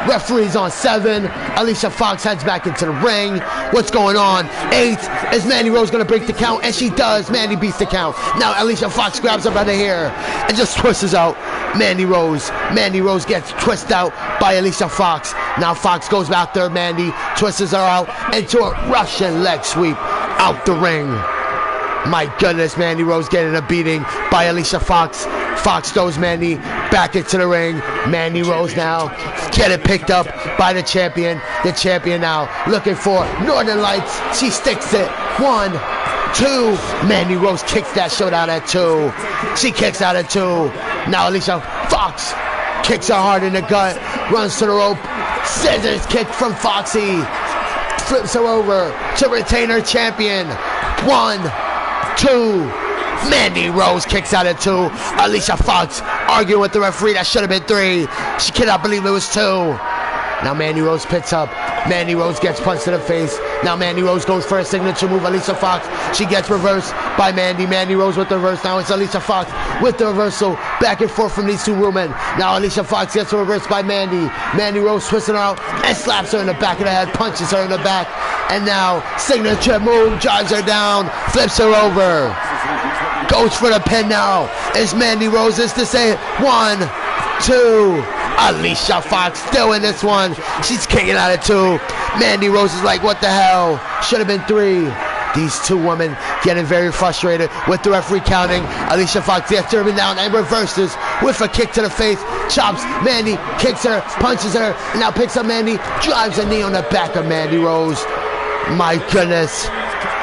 Referee's on 7. Alicia Fox heads back into the ring. What's going on? 8. Is Mandy Rose going to break the count? And she does. Mandy beats the count. Now Alicia Fox grabs her by the hair and just twists out Mandy Rose. Mandy Rose gets twisted out by Alicia Fox. Now Fox goes after Mandy, twists her out into a Russian leg sweep out the ring. My goodness, Mandy Rose getting a beating by Alicia Fox. Fox throws Mandy back into the ring. Mandy Rose now getting picked up by the champion. The champion now looking for Northern Lights. She sticks it. 1, 2. Mandy Rose kicks that shot out at 2. She kicks out at 2. Now Alicia Fox kicks her hard in the gut. Runs to the rope. Scissors kick from Foxy. Flips her over to retain her champion. 1, 2. Mandy Rose kicks out at 2. Alicia Fox arguing with the referee. That should have been 3. She cannot believe it was 2. Now Mandy Rose picks up. Mandy Rose gets punched to the face. Now Mandy Rose goes for a signature move. Alicia Fox, she gets reversed by Mandy. Mandy Rose with the reverse. Now it's Alicia Fox with the reversal. Back and forth from these two women. Now Alicia Fox gets reversed by Mandy. Mandy Rose twisting her out and slaps her in the back of the head. Punches her in the back. And now signature move. Drives her down. Flips her over. Goes for the pin now. It's Mandy Rose. It's to say 1, 2. Alicia Fox still in this one. She's kicking out at 2. Mandy Rose is like, what the hell? Should have been 3. These two women getting very frustrated with the referee counting. Alicia Fox gets driven down and reverses with a kick to the face. Chops Mandy, kicks her, punches her, and now picks up Mandy, drives a knee on the back of Mandy Rose. My goodness.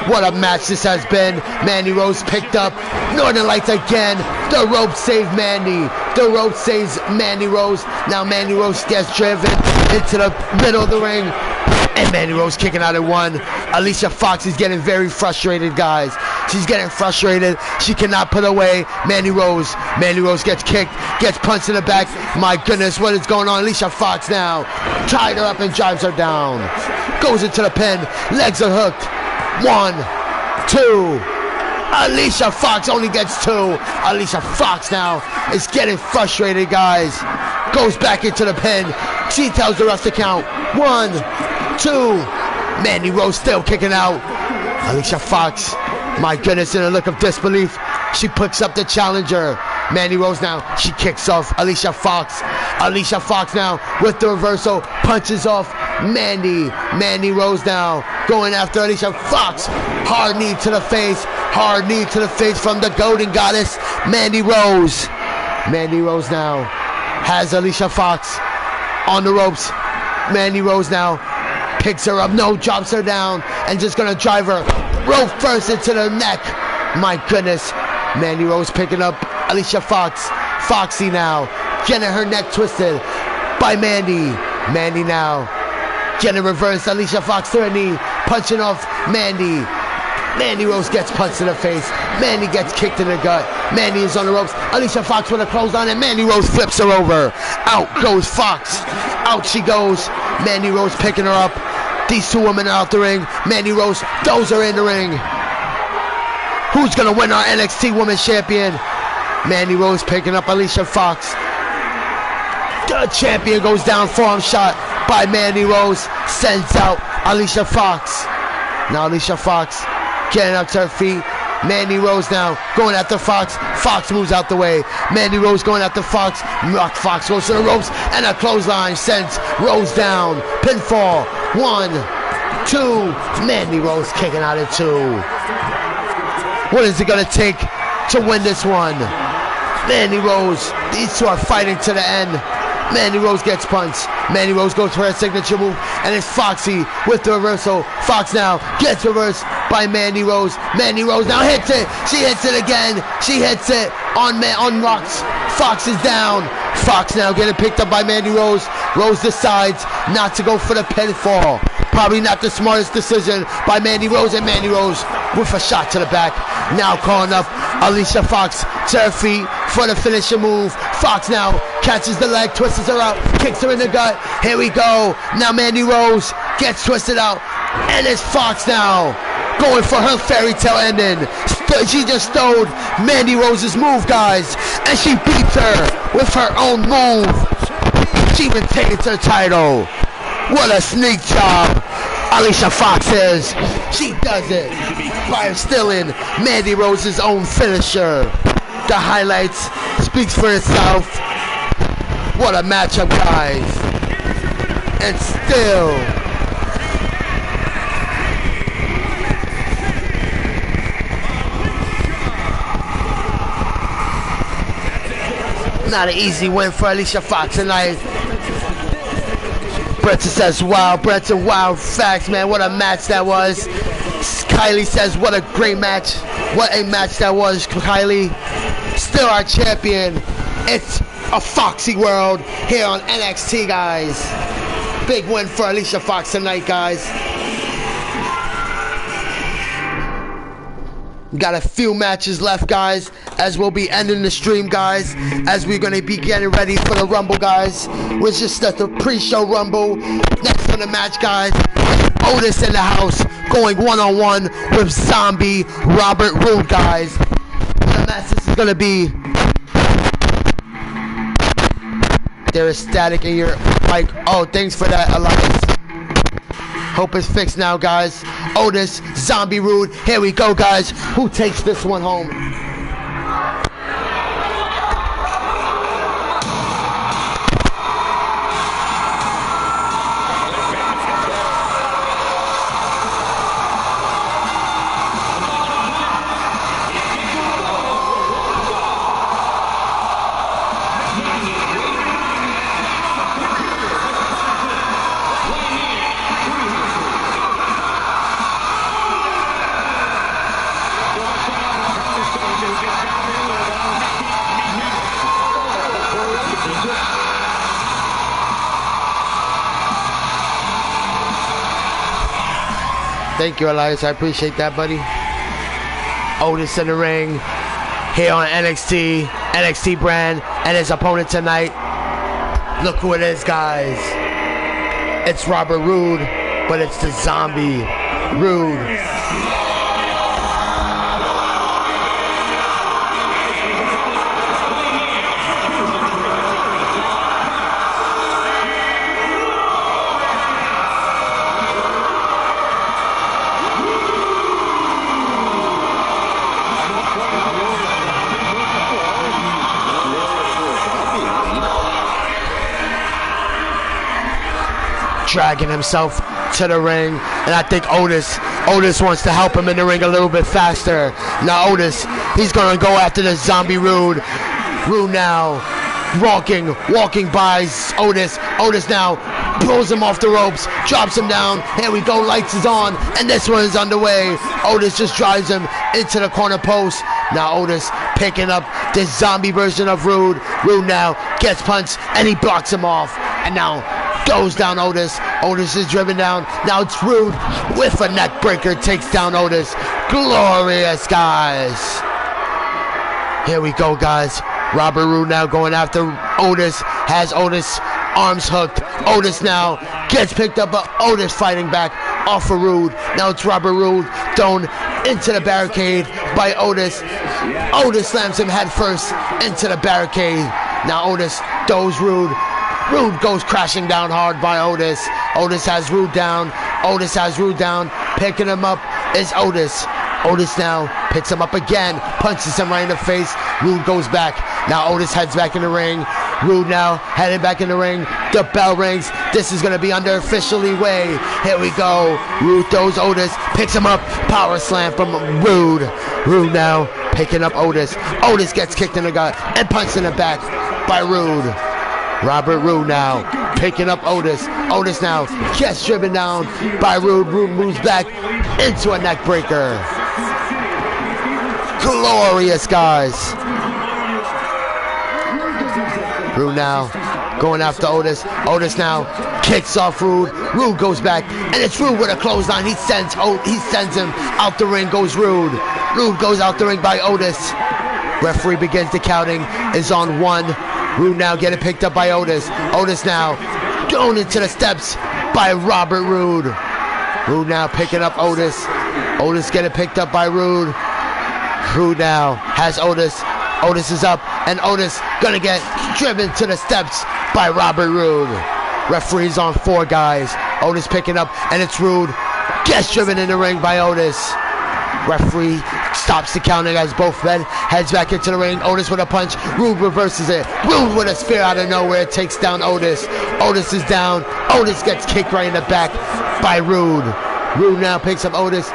What a match this has been. Mandy Rose picked up. Northern Lights again. The rope saved Mandy. The rope saves Mandy Rose. Now Mandy Rose gets driven into the middle of the ring. And Mandy Rose kicking out at 1. Alicia Fox is getting very frustrated, guys. She's getting frustrated. She cannot put away Mandy Rose. Mandy Rose gets kicked, gets punched in the back. My goodness, what is going on? Alicia Fox now tied her up and drives her down. Goes into the pin. Legs are hooked. 1, 2. Alicia Fox only gets 2. Alicia Fox now is getting frustrated, guys. Goes back into the pin. She tells the ref to count. 1, 2. Mandy Rose still kicking out. Alicia Fox, my goodness, in a look of disbelief, she picks up the challenger. Mandy Rose now, she kicks off Alicia Fox. Alicia Fox now with the reversal, punches off Mandy. Mandy Rose now going after Alicia Fox. Hard knee to the face. Hard knee to the face from the golden goddess, Mandy Rose. Mandy Rose now has Alicia Fox on the ropes. Mandy Rose now picks her up. No, drops her down and just gonna drive her rope first into the neck. My goodness. Mandy Rose picking up Alicia Fox. Foxy now getting her neck twisted by Mandy. Mandy now getting reversed. Alicia Fox to her knee, punching off Mandy. Mandy Rose gets punched in the face. Mandy gets kicked in the gut. Mandy is on the ropes. Alicia Fox with a clothesline and Mandy Rose flips her over. Out goes Fox. Out she goes. Mandy Rose picking her up. These two women are out the ring. Mandy Rose throws her in the ring. Who's gonna win our NXT Women's Champion? Mandy Rose picking up Alicia Fox. The champion goes down, forearm shot by Mandy Rose. Sends out Alicia Fox. Now Alicia Fox getting up to her feet. Mandy Rose now going after Fox. Fox moves out the way. Mandy Rose going after Fox. Fox goes to the ropes and a clothesline sends Rose down. Pinfall. 1, 2. Mandy Rose kicking out at 2. What is it going to take to win this one? Mandy Rose. These two are fighting to the end. Mandy Rose gets punched. Mandy Rose goes for her signature move, and it's Foxy with the reversal. Fox now gets reversed by Mandy Rose. Mandy Rose now hits it. She hits it again. She hits it on Rocks. Fox is down. Fox now getting picked up by Mandy Rose. Rose decides not to go for the pinfall. Probably not the smartest decision by Mandy Rose, and Mandy Rose with a shot to the back. Now calling up Alicia Fox to her feet for the finishing move. Fox now catches the leg, twists her out, kicks her in the gut. Here we go. Now Mandy Rose gets twisted out, and it's Fox now going for her fairy tale ending. She just stole Mandy Rose's move, guys, and she beats her with her own move. She retains her title. What a sneak job Alicia Fox is. She does it by stealing Mandy Rose's own finisher. The highlights speaks for itself. What a matchup, guys. And still Not an easy win for Alicia Fox tonight. Bretton says, wow, Bretton, wow, facts, man, what a match that was. Kylie says, what a great match. What a match that was, Kylie. Still our champion. It's a Foxy world here on NXT, guys. Big win for Alicia Fox tonight, guys. Got a few matches left, guys, as we'll be ending the stream, guys, as we're going to be getting ready for the Rumble, guys. We're just at the pre-show Rumble. Next on the match, guys, Otis in the house going one-on-one with Zombie Robert Roode, guys. The match this is going to be... There is static in your mic. Oh, thanks for that, Elias. Hope it's fixed now, guys. Otis, Zombie Roode. Here we go, guys. Who takes this one home? Thank you, Elias. I appreciate that, buddy. Otis in the ring here on NXT brand, and his opponent tonight. Look who it is, guys. It's Robert Roode, but it's the Zombie Roode. Dragging himself to the ring, and I think Otis wants to help him in the ring a little bit faster. Now Otis, he's gonna go after the Zombie Roode. Roode now walking by Otis. Otis now pulls him off the ropes, drops him down. Here we go, lights is on, and this one is underway. Otis just drives him into the corner post. Now Otis picking up this zombie version of Roode. Roode now gets punched, and he blocks him off, and now goes down Otis. Otis is driven down. Now it's Roode with a neck breaker, takes down Otis. Glorious, guys. Here we go, guys. Robert Roode now going after Otis. Has Otis arms hooked. Otis now gets picked up, but Otis fighting back off of Roode. Now it's Robert Roode thrown into the barricade by Otis. Otis slams him head first into the barricade. Now Otis throws Roode. Roode goes crashing down hard by Otis. Otis has Roode down. Otis has Roode down. Picking him up is Otis. Otis now picks him up again. Punches him right in the face. Roode goes back. Now Otis heads back in the ring. Roode now headed back in the ring. The bell rings. This is going to be under officially Wwe. Here we go. Roode throws Otis. Picks him up. Power slam from Roode. Roode now picking up Otis. Otis gets kicked in the gut and punched in the back by Roode. Robert Roode now picking up Otis. Otis now gets driven down by Roode. Roode moves back into a neck breaker. Glorious, guys. Roode now going after Otis. Otis now kicks off Roode. Roode goes back, and it's Roode with a clothesline. He sends him out the ring. Goes Roode. Roode goes out the ring by Otis. Referee begins the counting. Is on 1. Roode now getting picked up by Otis. Otis now thrown into the steps by Robert Roode. Roode now picking up Otis. Otis getting picked up by Roode. Roode now has Otis. Otis is up, and Otis gonna get driven to the steps by Robert Roode. Referee's on 4, guys. Otis picking up, and it's Roode. Gets driven in the ring by Otis. Referee stops the counting as both men heads back into the ring. Otis with a punch. Roode reverses it. Roode with a spear out of nowhere takes down Otis. Otis is down. Otis gets kicked right in the back by Roode. Roode now picks up Otis.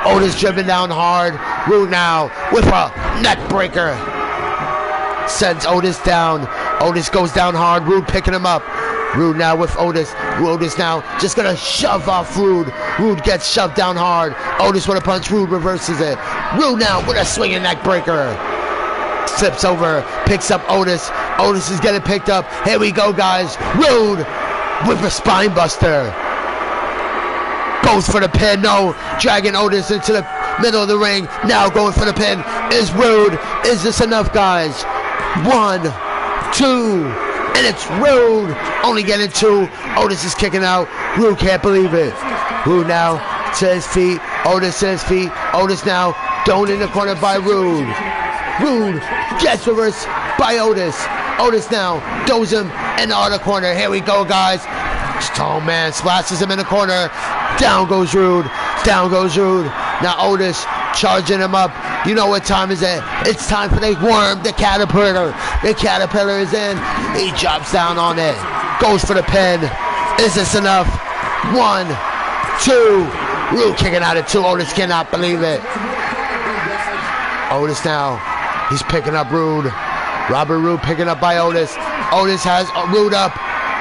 Otis driven down hard. Roode now with a neck breaker. sends Otis down. Otis goes down hard. Rude picking him up. Rude now with Otis. Otis now just gonna shove off Rude. Rude gets shoved down hard. Otis with a punch. Rude reverses it. Rude now with a swinging neck breaker. Slips over, picks up Otis. Otis is getting picked up. Here we go, guys. Rude with a spine buster. Goes for the pin. No, dragging Otis into the middle of the ring. Now going for the pin is Rude. Is this enough, guys? 1, 2, and it's Rude. Only getting 2. Otis is kicking out. Rude can't believe it. Rude now to his feet. Otis to his feet. Otis now thrown in the corner by Rude. Rude gets reversed by Otis. Otis now throws him in the other corner. Here we go, guys. Stone Man splashes him in the corner. Down goes Rude. Down goes Rude. Now Otis charging him up. You know what time is it? It's time for the worm, the caterpillar. The caterpillar is in. He drops down on it. Goes for the pin. Is this enough? 1, 2. Rude kicking out at 2. Otis cannot believe it. Otis now. He's picking up Rude. Robert Roode picking up by Otis. Otis has Rude up.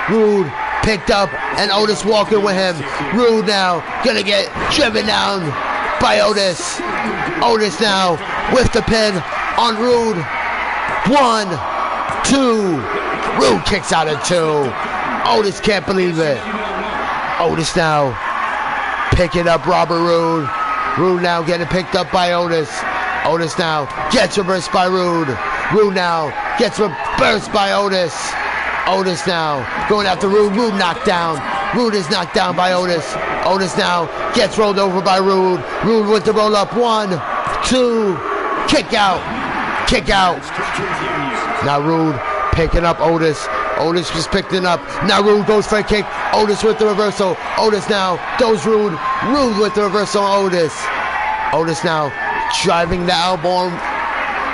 Rude picked up, and Otis walking with him. Rude now gonna get driven down by Otis. Otis now with the pin on Rude. 1, 2. Rude kicks out at 2. Otis can't believe it. Otis now picking up Robert Roode. Rude now getting picked up by Otis. Otis now gets reversed by Rude. Rude now gets reversed by Otis. Otis now going after Rude. Rude knocked down. Rude is knocked down by Otis. Otis now gets rolled over by Rude. Rude with the roll up. 1, 2. Kick out. Kick out. Now Rude picking up Otis. Otis was picking up. Now Rude goes for a kick. Otis with the reversal. Otis now throws Rude. Rude with the reversal on Otis. Otis now driving the elbow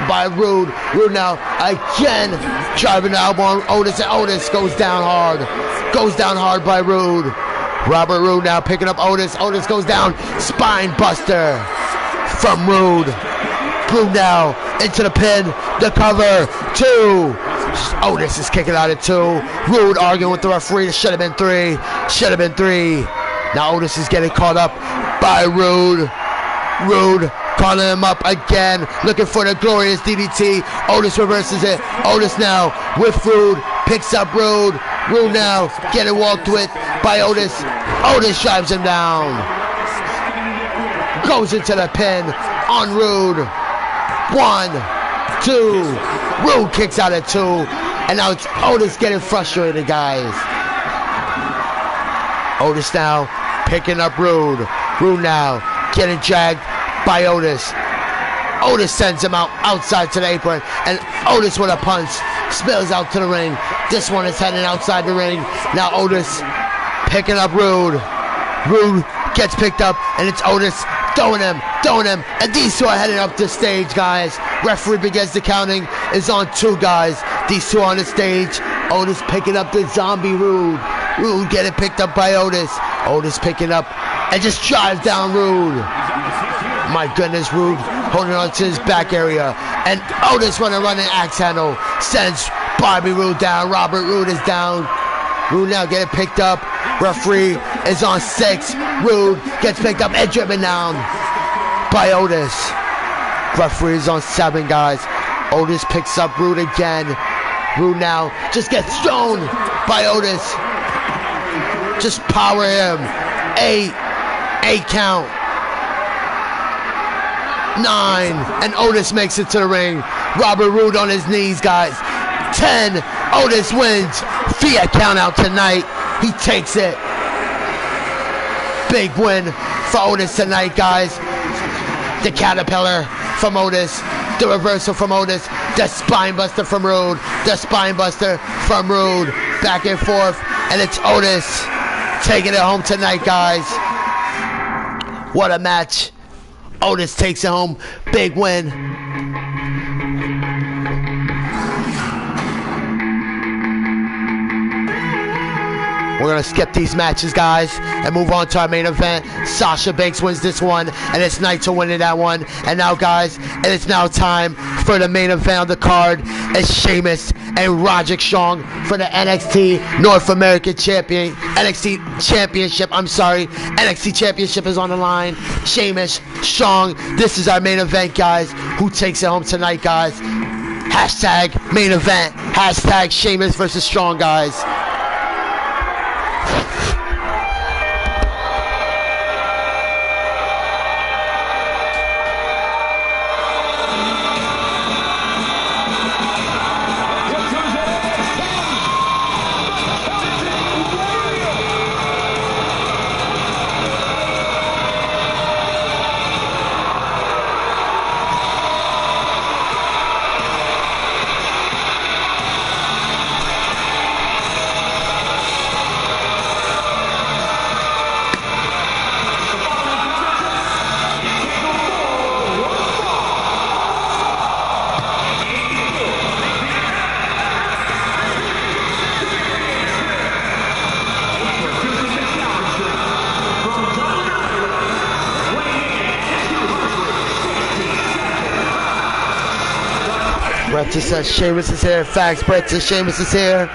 by Rude. Rude now again driving the elbow on Otis, and Otis goes down hard. Goes down hard by Rude. Robert Roode now picking up Otis. Otis goes down. Spine buster from Rude. Rude now into the pin. The cover. 2. Otis is kicking out at 2. Rude arguing with the referee. It should have been 3. Should have been 3. Now Otis is getting caught up by Rude. Rude calling him up again, looking for the glorious DDT. Otis reverses it. Otis now with Rude, picks up Rude. Rude now getting walked with by Otis. Otis drives him down. Goes into the pin on Rude. 1, 2. Rude kicks out at 2. And now it's Otis getting frustrated, guys. Otis now picking up Rude. Rude now getting dragged by Otis. Otis sends him out outside to the apron, and Otis with a punch spills out to the ring. This one is heading outside the ring. Now Otis picking up Rude. Rude gets picked up, and it's Otis throwing him, and these two are heading up the stage, guys. Referee begins the counting. Is on 2, guys. These two on the stage. Otis picking up the zombie Rude. Rude getting picked up by Otis. Otis picking up and just drives down Rude. My goodness, Rude holding on to his back area. And Otis with a running axe handle sends Bobby Roode down. Robert Roode is down. Rude now getting picked up. Referee is on 6. Rude gets picked up and driven down by Otis. Referee is on 7, guys. Otis picks up Rude again. Rude now just gets thrown by Otis. Just power him. 8 count. 9, and Otis makes it to the ring. Robert Roode on his knees, guys. 10, Otis wins via countout tonight. He takes it. Big win for Otis tonight, guys. The caterpillar from Otis. The reversal from Otis. The spine buster from Roode. The spine buster from Roode. Back and forth, and it's Otis taking it home tonight, guys. What a match. Otis takes it home. Big win. We're gonna skip these matches, guys, and move on to our main event. Sasha Banks wins this one, and it's Naito winning that one. And now, guys, it is now time for the main event of the card. It's Sheamus and Roderick Strong for the NXT North American NXT Championship. NXT Championship is on the line. Sheamus, Strong. This is our main event, guys. Who takes it home tonight, guys? Hashtag main event. Hashtag Sheamus versus Strong, guys. Brett just says Sheamus is here. Facts. Brett says Sheamus is here.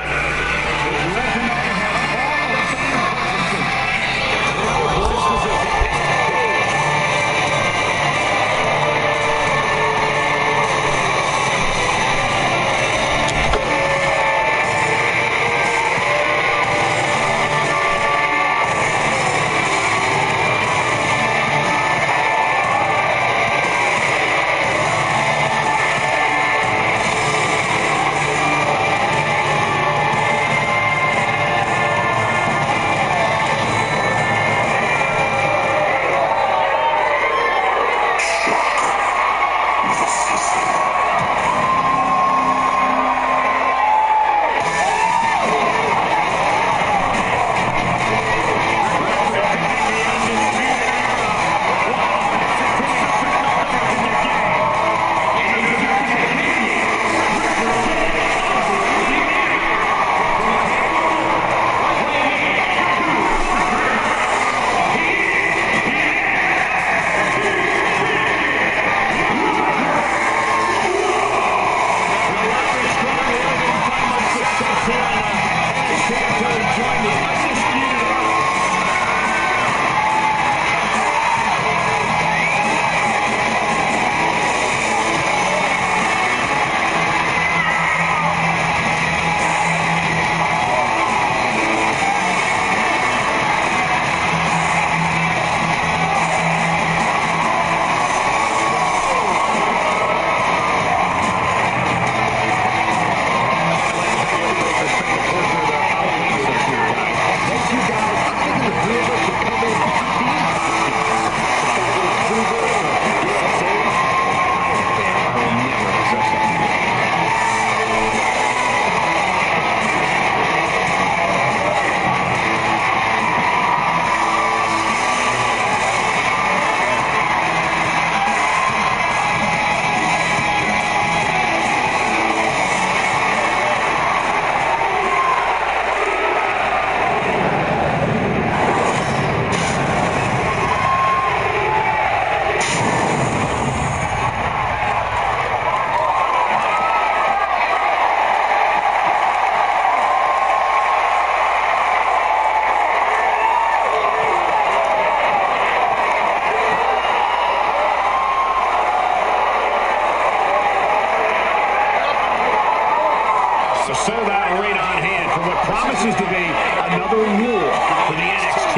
promises to be another war for the NXT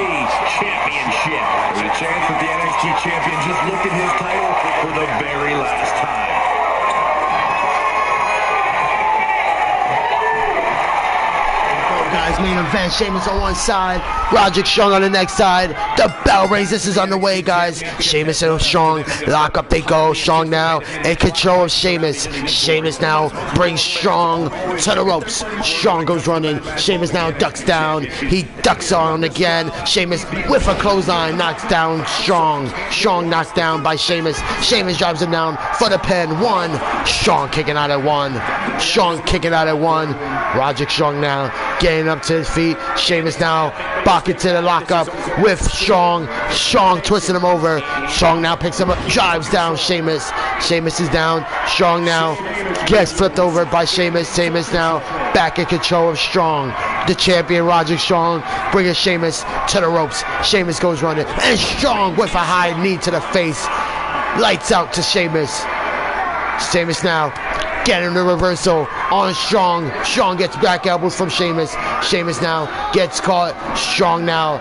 Championship. There's a chance that the NXT Champion just looked at his title for the very last time.
Guys, main event, Sheamus on one side, Roderick Strong on the next side. The bell rings. This is underway, guys. Sheamus and Strong lock up. They go. Strong now in control of Sheamus. Sheamus now brings Strong to the ropes. Strong goes running. Sheamus now ducks down. He ducks on again. Sheamus with a clothesline knocks down Strong. Strong knocks down by Sheamus. Sheamus drives him down for the pin. 1. Strong kicking out at 1. Strong kicking out at 1. Roderick Strong now getting up to his feet. Sheamus now back into the lockup with Strong. Strong twisting him over. Strong now picks him up, drives down Sheamus. Sheamus is down. Strong now gets flipped over by Sheamus. Sheamus now back in control of Strong. The champion Roderick Strong bringing Sheamus to the ropes. Sheamus goes running and Strong with a high knee to the face. Lights out to Sheamus. Sheamus now getting the reversal on Strong. Strong gets back elbows from Sheamus. Sheamus now gets caught. Strong now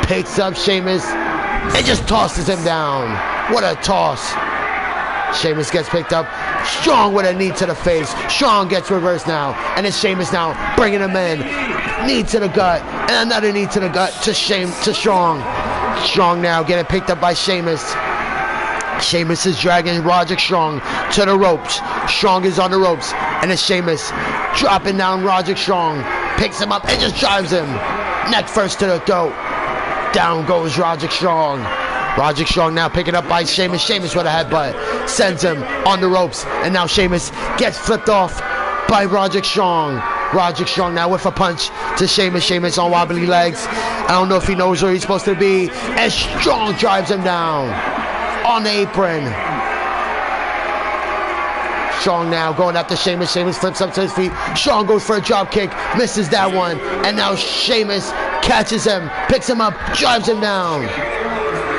picks up Sheamus and just tosses him down. What a toss. Sheamus gets picked up. Strong with a knee to the face. Strong gets reversed now. And it's Sheamus now bringing him in. Knee to the gut. And another knee to the gut to Strong. Strong now getting picked up by Sheamus. Sheamus is dragging Roderick Strong to the ropes. Strong is on the ropes. And it's Sheamus dropping down Roderick Strong. Picks him up and just drives him. Neck first to the throat. Down goes Roderick Strong. Roderick Strong now picking up by Sheamus. Sheamus with a headbutt. Sends him on the ropes. And now Sheamus gets flipped off by Roderick Strong. Roderick Strong now with a punch to Sheamus. Sheamus on wobbly legs. I don't know if he knows where he's supposed to be. And Strong drives him down on the apron. Strong now going after Sheamus. Sheamus flips up to his feet. Strong goes for a drop kick. Misses that one. And now Sheamus catches him. Picks him up. Drives him down.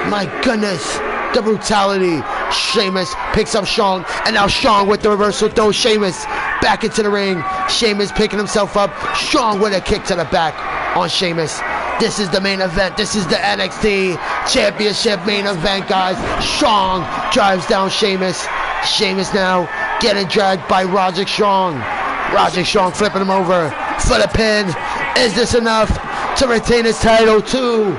My goodness. The brutality. Sheamus picks up Strong. And now Strong with the reversal throws Sheamus back into the ring. Sheamus picking himself up. Strong with a kick to the back on Sheamus. This is the main event. This is the NXT Championship main event, guys. Strong drives down Sheamus. Sheamus now getting dragged by Roderick Strong. Roderick Strong flipping him over for the pin. Is this enough to retain his title? 2.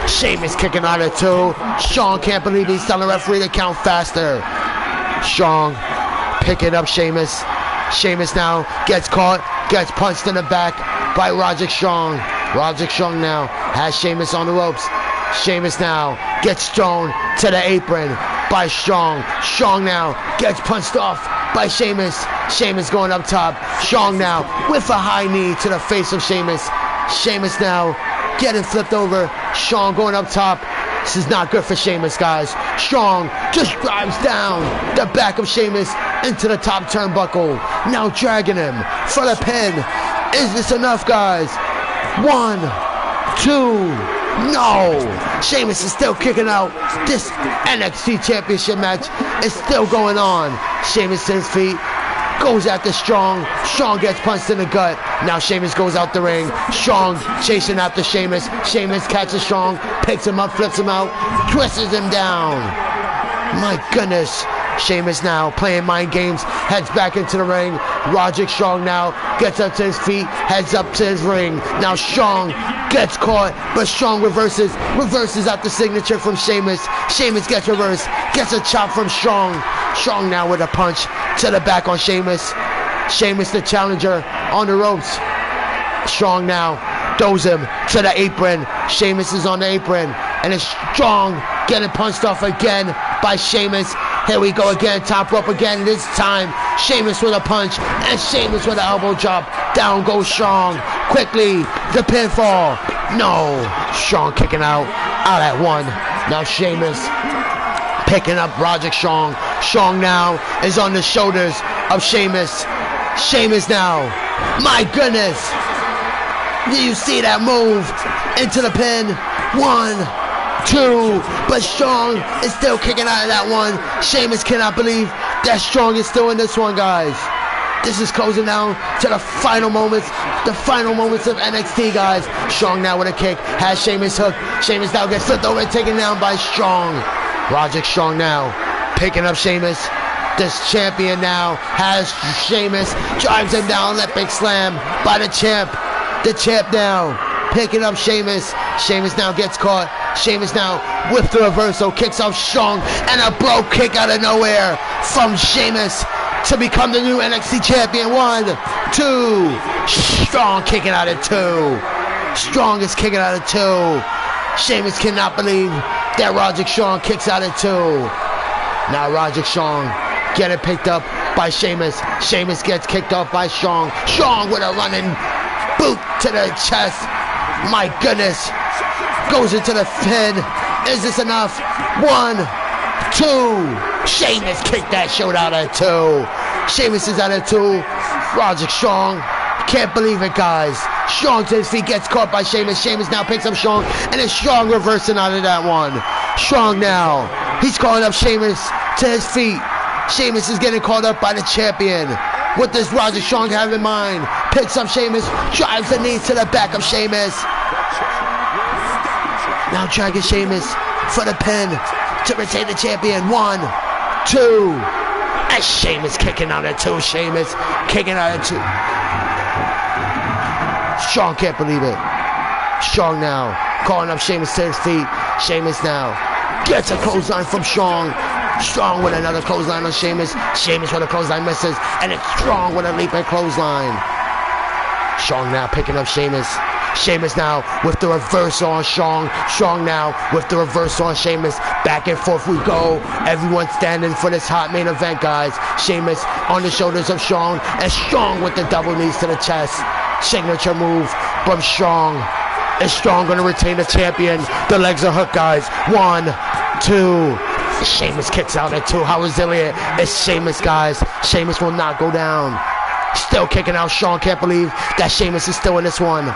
Sheamus kicking out at 2. Strong can't believe he's telling the referee to count faster. Strong picking up Sheamus. Sheamus now gets caught, gets punched in the back by Roderick Strong. Roderick Strong now has Sheamus on the ropes. Sheamus now gets thrown to the apron by Strong. Strong now gets punched off by Sheamus. Sheamus going up top. Strong now with a high knee to the face of Sheamus. Sheamus now getting flipped over. Strong going up top. This is not good for Sheamus, guys. Strong just drives down the back of Sheamus into the top turnbuckle. Now dragging him for the pin. Is this enough, guys? 1, 2. No! Sheamus is still kicking out. This NXT Championship match is still going on. Sheamus to his feet. Goes after Strong. Strong gets punched in the gut. Now Sheamus goes out the ring. Strong chasing after Sheamus. Sheamus catches Strong. Picks him up, flips him out. Twists him down. My goodness. Sheamus now playing mind games. Heads back into the ring. Roderick Strong now gets up to his feet. Heads up to his ring. Now Strong gets caught. But Strong reverses out the signature from Sheamus. Sheamus gets reversed. Gets a chop from Strong. Strong now with a punch to the back on Sheamus. Sheamus the challenger on the ropes. Strong now throws him to the apron. Sheamus is on the apron. And it's Strong getting punched off again by Sheamus. Here we go again, top rope again. This time, Sheamus with a punch and Sheamus with an elbow drop. Down goes Strong. Quickly, the pinfall. No, Strong kicking out at 1. Now Sheamus picking up Roderick Strong. Strong now is on the shoulders of Sheamus. Sheamus now. My goodness. Do you see that move into the pin? 1, 2, but Strong is still kicking out of that one. Sheamus cannot believe that Strong is still in this one, guys. This is closing down to the final moments of NXT, guys. Strong now with a kick, has Sheamus hooked. Sheamus now gets flipped over and taken down by Strong. Roderick Strong now picking up Sheamus. This champion now has Sheamus, drives him down, Olympic slam by the champ. The champ now picking up Sheamus. Sheamus now gets caught. Sheamus now with the reversal, kicks off Strong, and a bro kick out of nowhere from Sheamus to become the new NXT champion. 1, 2. Strong kicking out at 2. Strong is kicking out at 2. Sheamus cannot believe that Roderick Strong kicks out at 2. Now Roderick Strong getting picked up by Sheamus. Sheamus gets kicked off by Strong. Strong with a running boot to the chest. My goodness. Goes into the pin. Is this enough? 1, 2. Sheamus kicked that showed out at 2. Sheamus is out at 2. Roderick Strong. Can't believe it, guys. Strong to his feet, gets caught by Sheamus. Sheamus now picks up Strong, and is Strong reversing out of that one. Strong now. He's calling up Sheamus to his feet. Sheamus is getting called up by the champion. What does Roderick Strong have in mind? Picks up Sheamus, drives the knees to the back of Sheamus. Now dragging Sheamus for the pin to retain the champion. 1, 2. And Sheamus kicking out at 2. Sheamus kicking out at 2. Strong can't believe it. Strong now calling up Sheamus to his feet. Sheamus now gets a clothesline from Strong. Strong with another clothesline on Sheamus. Sheamus with a clothesline misses, and it's Strong with a leaping clothesline. Strong now picking up Sheamus. Sheamus now with the reversal on Strong. Strong now with the reversal on Sheamus. Back and forth we go. Everyone standing for this hot main event, guys. Sheamus on the shoulders of Strong, and Strong with the double knees to the chest. Signature move from Strong. Is Strong going to retain the champion? The legs are hooked, guys. 1, 2. Sheamus kicks out at 2. How resilient is Sheamus, guys? Sheamus will not go down. Still kicking out. Strong can't believe that Sheamus is still in this one.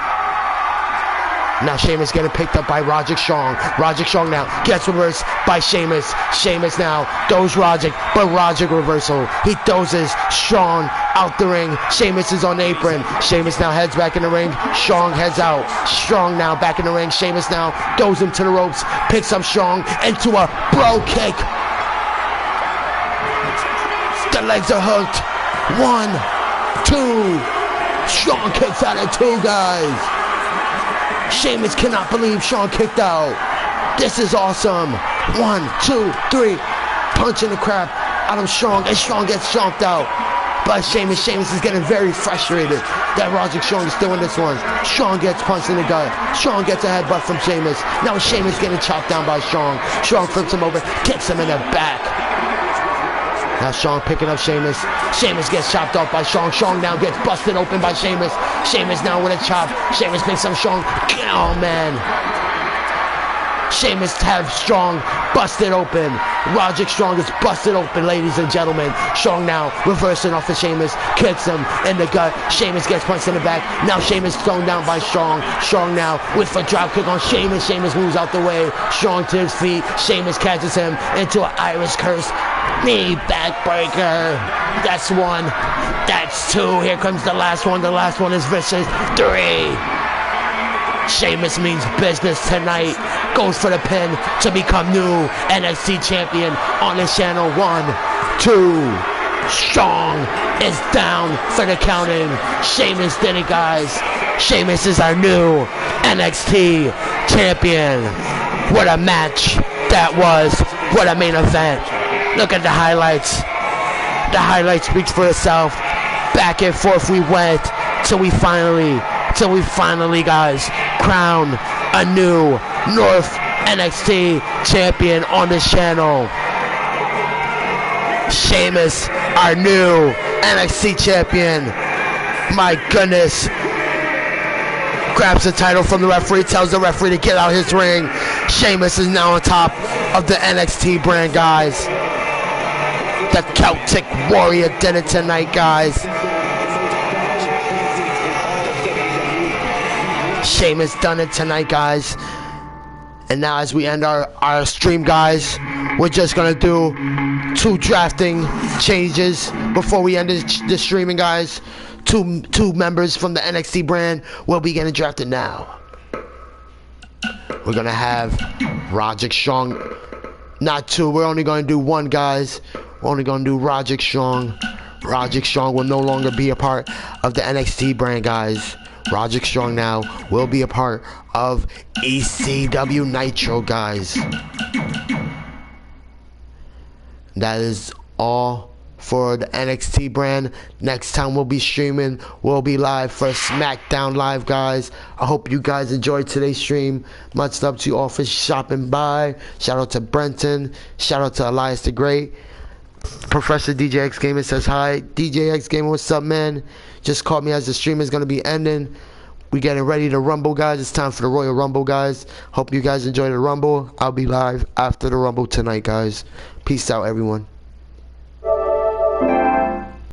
Now Sheamus getting picked up by Roderick Strong. Roderick Strong now gets reversed by Sheamus. Sheamus now throws Roderick, but Roderick reversal. He throws Strong out the ring. Sheamus is on the apron. Sheamus now heads back in the ring. Strong heads out. Strong now back in the ring. Sheamus now throws him to the ropes. Picks up Strong into a bro kick. The legs are hooked. 1, 2. Strong kicks out at 2, guys. Sheamus cannot believe Strong kicked out. This is awesome. 1, 2, 3. Punching the crap out of Strong, and Strong gets stomped out by Sheamus. Sheamus is getting very frustrated that Roderick Strong is still in this one. Strong gets punched in the gut. Strong gets a headbutt from Sheamus. Now Sheamus getting chopped down by Strong. Strong flips him over, kicks him in the back. Now Strong picking up Sheamus. Sheamus gets chopped off by Strong. Strong now gets busted open by Sheamus. Sheamus now with a chop. Sheamus picks up Strong. Oh, man. Sheamus have Strong busted open. Roderick Strong is busted open, ladies and gentlemen. Strong now reversing off of Sheamus. Kicks him in the gut. Sheamus gets punched in the back. Now Sheamus thrown down by Strong. Strong now with a drop kick on Sheamus. Sheamus moves out the way. Strong to his feet. Sheamus catches him into an Irish curse. Knee backbreaker. That's 1. That's 2. Here comes the last one. The last one is vicious. 3. Sheamus means business tonight. Goes for the pin to become new NXT champion on his channel. 1, 2. Strong is down for the count-in. Sheamus did it, guys. Sheamus is our new NXT champion. What a match that was. What a main event. Look at the highlights. The highlight speaks for itself. Back and forth we went till we finally, guys, crown a new North NXT champion on this channel. Sheamus, our new NXT champion. My goodness. Grabs the title from the referee, tells the referee to get out his ring. Sheamus is now on top of the NXT brand, guys. The Celtic Warrior did it tonight, guys. Sheamus done it tonight, guys. And now as we end our stream, guys, we're just going to do 2 drafting changes before we end the streaming, guys. Two members from the NXT brand will be getting drafted now. We're going to have Roderick Strong. Not 2. We're only going to do 1, guys. We're only going to do Roderick Strong. Roderick Strong will no longer be a part of the NXT brand, guys. Roderick Strong now will be a part of ECW Nitro, guys. That is all for the NXT brand. Next time we'll be streaming, we'll be live for SmackDown Live, guys. I hope you guys enjoyed today's stream. Much love to you all for stopping by. Shout out to Brenton. Shout out to Elias the Great. Professor DJ X Gamer says hi. DJ X Gamer, what's up, man? Just caught me as the stream is going to be ending. We getting ready to Rumble, guys. It's time for the Royal Rumble, guys. Hope you guys enjoy the Rumble. I'll be live after the Rumble tonight, guys. Peace out, everyone.